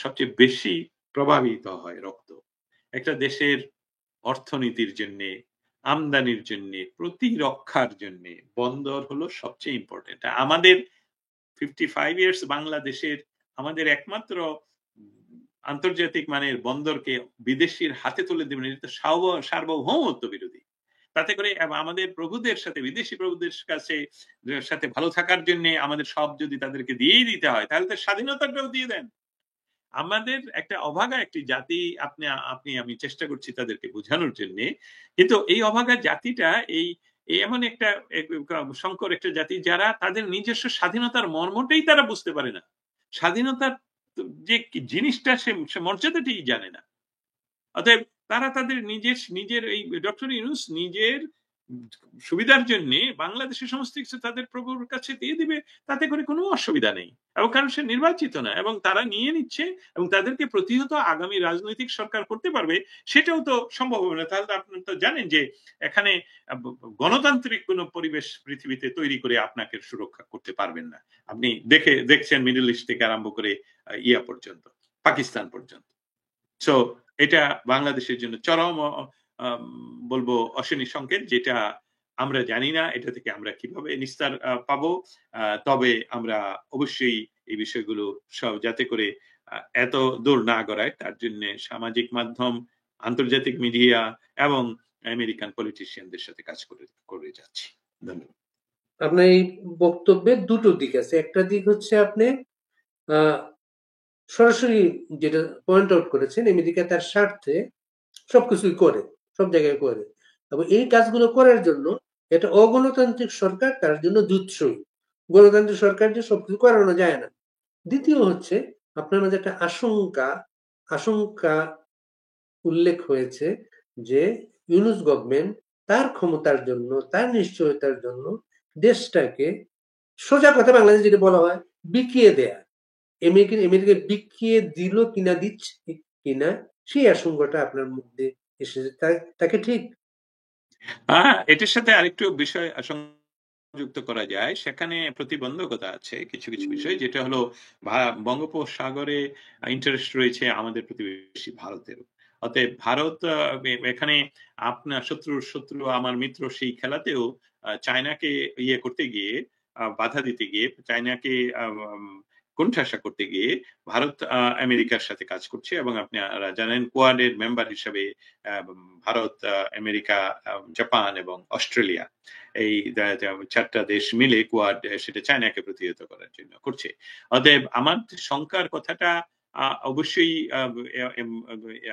সবচেয়ে বেশি প্রভাবিত হয় রক্ত, একটা দেশের অর্থনীতির জন্য, আমদানির জন্য, প্রতিরক্ষার জন্য বন্দর হলো সবচেয়ে ইম্পর্টেন্ট। আমাদের 55 ইয়ার্স বাংলাদেশের, আমাদের একমাত্র আন্তর্জাতিক মানের বন্দরকে বিদেশির হাতে তুলে দেবেন, এটা তো সার্বভৌমত্ব বিরোধী। তাতে করে আমাদের প্রভুদের সাথে, বিদেশি প্রভুদের সাথে ভালো থাকার জন্য আমাদের সব যদি তাদেরকে দিয়েই দিতে হয়, তাহলে তো স্বাধীনতাটাও দিয়ে দেন। আমাদের একটা অভাগা একটি জাতি, আমি চেষ্টা করছি তাদেরকে বোঝানোর জন্য। কিন্তু এই অভাগা জাতিটা এই এমন একটা সংকর একটা জাতি, যারা তাদের নিজস্ব স্বাধীনতার মর্মটাই তারা বুঝতে পারে না। স্বাধীনতার যে জিনিসটা সে মর্যাদাটাই জানে না। অতএব তারা তাদের নিজের এই ডক্টর ইউনূস নিজের সুবিধার জন্য বাংলাদেশের সমস্ত কিছু তাদের প্রভুর কাছে দিয়ে দিবে, তাতে করে কোনো অসুবিধা নেই। এবং কারণ সে নির্বাচিত না, এবং তারা নিয়ে নিচ্ছে, এবং তাদেরকে প্রতিহত আগামী রাজনৈতিক সরকার করতে পারবে, সেটাও তো সম্ভব হবে না। তাহলে আপনারা তো জানেন যে এখানে গণতান্ত্রিক কোনো পরিবেশ পৃথিবীতে তৈরি করে আপনাকে সুরক্ষা করতে পারবেন না। আপনি দেখছেন মিডল ইস্ট থেকে আরম্ভ করে ইয়া পর্যন্ত, পাকিস্তান পর্যন্ত। সো এটা বাংলাদেশের জন্য চরম বলবো অশনি সংকেত, যেটা আমরা জানি না এটা থেকে আমরা কিভাবে নিস্তার পাবো। তবে আমরা অবশ্যই এই বিষয়গুলো সব যাতে করে এত দূর না গড়ায়, তার জন্য সামাজিক মাধ্যম, আন্তর্জাতিক মিডিয়া এবং আমেরিকান পলিটিশিয়ানদের সাথে কাজ করে যাচ্ছি। ধন্যবাদ। আপনার এই বক্তব্যের দুটো দিক আছে। একটা দিক হচ্ছে আপনি সরাসরি যেটা পয়েন্ট আউট করেছেন, আমেরিকা তার স্বার্থে সবকিছুই করে, সব জায়গায় করে, এবং এই কাজগুলো করার জন্য এটা অগণতান্ত্রিক সরকার তার জন্য জুৎসই। গণতান্ত্রিক সরকার যে সবকিছু করানো যায় না। দ্বিতীয় হচ্ছে আপনার মাঝে একটা আশঙ্কা উল্লেখ হয়েছে যে ইউনূস গভর্নমেন্ট তার ক্ষমতার জন্য, তার নিশ্চয়তার জন্য দেশটাকে, সোজা কথা বাংলাদেশে যেটা বলা হয়, বিকিয়ে দেয়া। আমেরিকা বিকিয়ে দিল কিনা, দিচ্ছে কিনা, সেই আশঙ্কাটা আপনার মধ্যে এসেছে। তাকে ঠিক? এটার সাথে আরেকটু বিষয় সংযুক্ত করা যায়। সেখানে প্রতিবন্ধকতা আছে কিছু কিছু বিষয়, যেটা হলো বঙ্গোপসাগরে ইন্টারেস্ট রয়েছে আমাদের প্রতিবেশী ভারতের। অতএব ভারত এখানে আপনার শত্রু আমার মিত্র, সেই খেলাতেও চায়নাকে ইয়ে করতে গিয়ে, বাধা দিতে গিয়ে, চায়নাকে কোণঠাসা করতে গিয়ে ভারত আমেরিকার সাথে কাজ করছে। এবং আপনারা জানেন কোয়াডের মেম্বার হিসেবে ভারত, আমেরিকা, জাপান এবং অস্ট্রেলিয়া, এই চারটা দেশ মিলে কোয়াড সেটা চায়নাকে প্রতিহত করার জন্য করছে। অতএব আমার শঙ্কার কথাটা অবশ্যই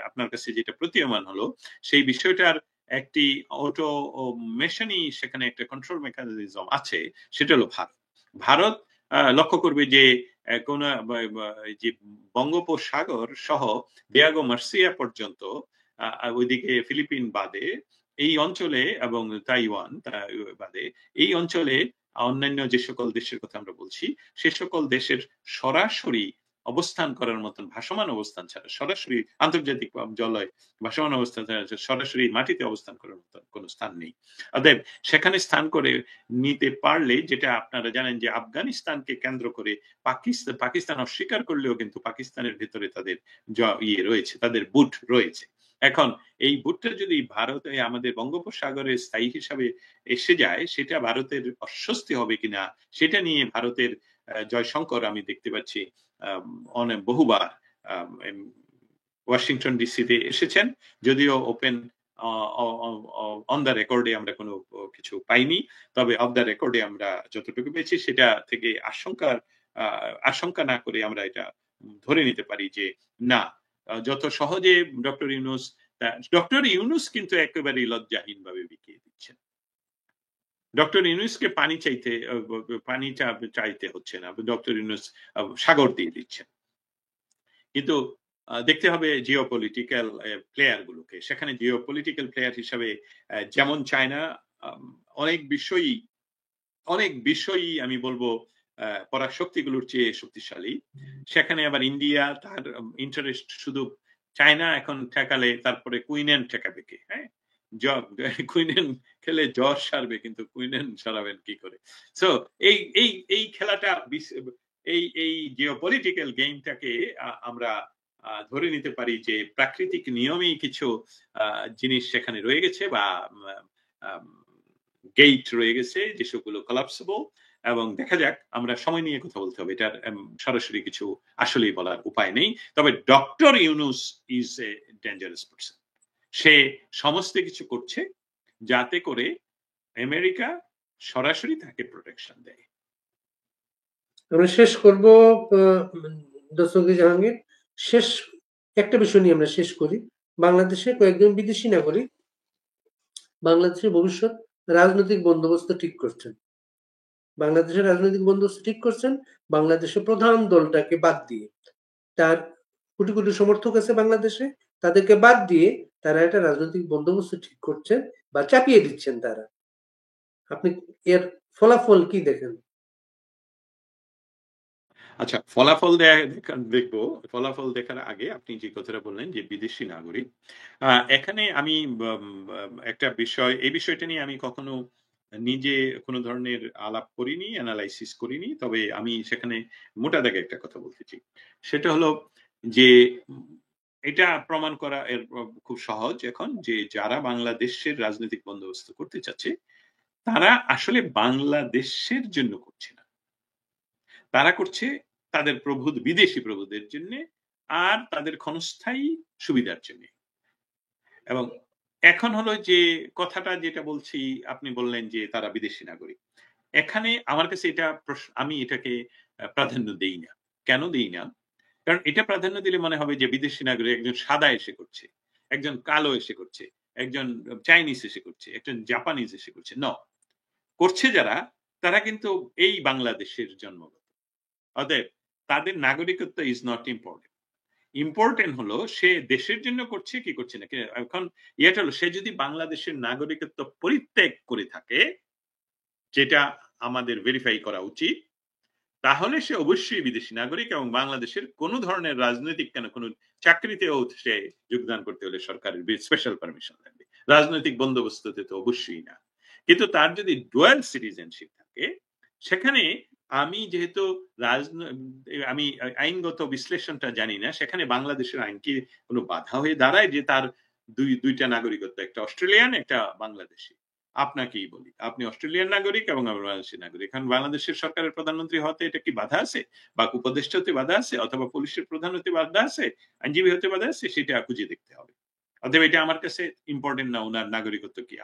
আপনার কাছে যেটা প্রতীয়মান হলো, সেই বিষয়টার একটি অটোমেশনই সেখানে একটা কন্ট্রোল মেকানিজম আছে। সেটা হলো ভারত লক্ষ্য করবে যে কোন যে বঙ্গোপসাগর সহ দিয়াগো মার্সিয়া পর্যন্ত, ওইদিকে ফিলিপিন বাদে এই অঞ্চলে, এবং তাইওয়ান বাদে এই অঞ্চলে অন্যান্য যে সকল দেশের কথা আমরা বলছি, সে সকল দেশের সরাসরি অবস্থান করার মতন ভাসমান অবস্থান ছাড়া, সরাসরি আন্তর্জাতিক জলয় ভাসমান অবস্থান ছাড়া সরাসরি মাটিতে অবস্থান করার মতন কোনো স্থান নেই। অতএব সেখানে স্থান করে নিতে পারলে, যেটা আপনারা জানেন যে আফগানিস্তানকে কেন্দ্র করে পাকিস্তান অস্বীকার করলেও কিন্তু পাকিস্তানের ভেতরে তাদের ইয়ে রয়েছে, তাদের বুট রয়েছে। এখন এই বুটটা যদি ভারতে আমাদের বঙ্গোপসাগরে স্থায়ী হিসাবে এসে যায়, সেটা ভারতের অস্বস্তি হবে কিনা, সেটা নিয়ে ভারতের জয়শঙ্কর আমি দেখতে পাচ্ছি অনেক বহুবার ওয়াশিংটন ডিসিতে এসেছেন, যদিও ওপেন অন দ্য রেকর্ডে আমরা কোনো কিছু পাইনি, তবে অফ দ্য রেকর্ডে আমরা যতটুকু পেয়েছি সেটা থেকে আশঙ্কা না করে আমরা এটা ধরে নিতে পারি যে না, যত সহজে ডক্টর ইউনূস কিন্তু একেবারেই লজ্জাহীন ভাবে বিকিয়ে দিচ্ছেন। ডক্টর ইউনূসকে পানিটা চাইতে হচ্ছে না, ডক্টর ইউনূস সাগর দিয়ে দিচ্ছেন। কিন্তু দেখতে হবে জিওপলিটিক্যাল প্লেয়ার গুলোকে। সেখানে জিওপলিটিক্যাল প্লেয়ার হিসাবে যেমন চায়না অনেক বিষয়ই আমি বলবো পরাশক্তিগুলোর চেয়ে শক্তিশালী। সেখানে আবার ইন্ডিয়া তার ইন্টারেস্ট শুধু চায়না এখন ঠেকালে তারপরে কুইনেন ঠেকাবে কে? হ্যাঁ, কুইনেন খেলে জ্বর সারবে, কিন্তু কুইনেন সারাবেন কি করে? সো এই খেলাটা, এই জিওপলিটিক্যাল গেমটাকে আমরা ধরে নিতে পারি যে প্রাকৃতিক নিয়মেই কিছু জিনিস সেখানে রয়ে গেছে, বা গেট রয়ে গেছে যেসবগুলো কলাপসেবল। এবং দেখা যাক, আমরা সময় নিয়ে কথা বলতে হবে, এটার সরাসরি কিছু আসলেই বলার উপায় নেই। তবে doctor Yunus is a dangerous person. সে সমস্ত কিছু করছে যাতে করে আমেরিকা সরাসরি তাকে প্রোটেকশন দেয়। আমরা শেষ করব দর্শক জাহাঙ্গীর। শেষ একটা বিষয় নিয়ে আমরা শেষ করি। বাংলাদেশে কয়েকজন বিদেশি নাগরিক বাংলাদেশের ভবিষ্যৎ রাজনৈতিক বন্দোবস্ত ঠিক করছেন। বাংলাদেশের রাজনৈতিক বন্দোবস্ত ঠিক করছেন বাংলাদেশের প্রধান দলটাকে বাদ দিয়ে। তার কোটি কোটি সমর্থক আছে বাংলাদেশে, তাদেরকে বাদ দিয়ে তারা একটা রাজনৈতিক বন্দোবস্ত ঠিক করছেন বা চাপিয়ে দিচ্ছেন তারা। আপনি এর ফলাফল কি দেখেন? আচ্ছা, ফলাফল দেখবো। ফলাফল দেখার আগে আপনি যে কথাটা বললেন যে বিদেশি নাগরিক, এখানে আমি একটা বিষয়, এই বিষয়টা নিয়ে আমি কখনো নিজে কোনো ধরনের আলাপ করিনি, অ্যানালাইসিস করিনি। তবে আমি সেখানে মোটা দাগে একটা কথা বলতে চাই। সেটা হলো যে এটা প্রমাণ করা এর খুব সহজ এখন, যে যারা বাংলাদেশের রাজনৈতিক বন্দোবস্ত করতে চাচ্ছে তারা আসলে বাংলাদেশের জন্য করছে না, তারা করছে তাদের বিদেশি প্রভুদের জন্য আর তাদের ক্ষণস্থায়ী সুবিধার জন্য। এবং এখন হলো যে কথাটা যেটা বলছি, আপনি বললেন যে তারা বিদেশি নাগরিক, এখানে আমার কাছে এটা আমি এটাকে প্রাধান্য দেই না। কেন দেই না? কারণ এটা প্রাধান্য দিলে মনে হবে যে বিদেশি নাগরিক একজন সাদা এসে করছে, একজন কালো এসে করছে, একজন চাইনিজ এসে করছে, একজন জাপানিজ এসে করছে। করছে যারা তারা কিন্তু এই বাংলাদেশের জন্মগত। অতএব তাদের নাগরিকত্ব ইজ নট ইম্পর্টেন্ট। ইম্পর্টেন্ট হলো সে দেশের জন্য করছে কি করছে না। এখন ইয়েটা হলো সে যদি বাংলাদেশের নাগরিকত্ব পরিত্যাগ করে থাকে, যেটা আমাদের ভেরিফাই করা উচিত, তাহলে সে অবশ্যই বিদেশি নাগরিক এবং বাংলাদেশের কোন ধরনের রাজনৈতিক কোন চাকরিতেও সে যোগদান করতে হলে সরকারের স্পেশাল পারমিশন লাগবে। রাজনৈতিক বন্দোবস্ততে তো অবশ্যই না। কিন্তু তার যদি ডুয়াল সিটিজেনশিপ থাকে, সেখানে আমি যেহেতু আমি আইনগত বিশ্লেষণটা জানি না, সেখানে বাংলাদেশের আইন কি কোনো বাধা হয়ে দাঁড়ায় যে তার দুইটা নাগরিকত্ব, একটা অস্ট্রেলিয়ান, একটা বাংলাদেশি? আপনাকেই বলি, আপনি অস্ট্রেলিয়ান নাগরিক এবং আমি বাংলাদেশের নাগরিক। এখন বাংলাদেশের সরকারের প্রধানমন্ত্রী হতে এটা কি বাধা আছে? বা উপদেষ্টা হতে বাধা আছে? অথবা পুলিশের প্রধান হতে বাধা আছে? আইনজীবী হতে বাধা আছে? সেটা খুঁজে দেখতে হবে। অতএব এটা আমার কাছে ইম্পর্টেন্ট না ওনার নাগরিকত্ব কি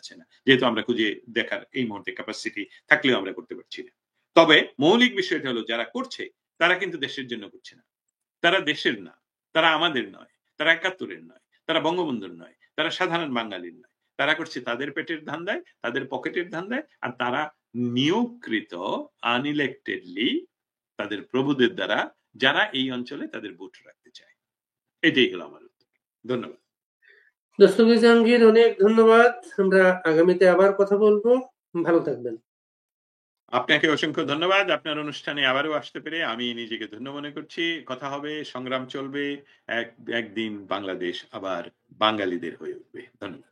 আছে না, যেহেতু আমরা খুঁজে দেখার এই মুহূর্তে ক্যাপাসিটি থাকলেও আমরা করতে পারছি না। তবে মৌলিক বিষয়টা হলো যারা করছে তারা কিন্তু দেশের জন্য করছে না। তারা দেশের না, তারা আমাদের নয়, তারা ৭১-এর নয়, তারা বঙ্গবন্ধুর নয়, তারা সাধারণ বাঙালির নয়। তারা করছে তাদের পেটের ধান্দায়, তাদের পকেটের ধান্দায়, আর তারা নিয়োগকৃত আনইলেক্টেডলি তাদের প্রভুদের দ্বারা যারা এই অঞ্চলে তাদের ভোট রাখতে চায়। এটাই হলো আমার উত্তর। ধন্যবাদ। দস্তগীর জাহাঙ্গীর, অনেক ধন্যবাদ। আমরা আগামীতে আবার কথা বলবো। ভালো থাকবেন। আপনাকে অসংখ্য ধন্যবাদ। আপনার অনুষ্ঠানে আবারও আসতে পেরে আমি নিজেকে ধন্য মনে করছি। কথা হবে, সংগ্রাম চলবে। একদিন বাংলাদেশ আবার বাঙালিদের হয়ে উঠবে। ধন্যবাদ।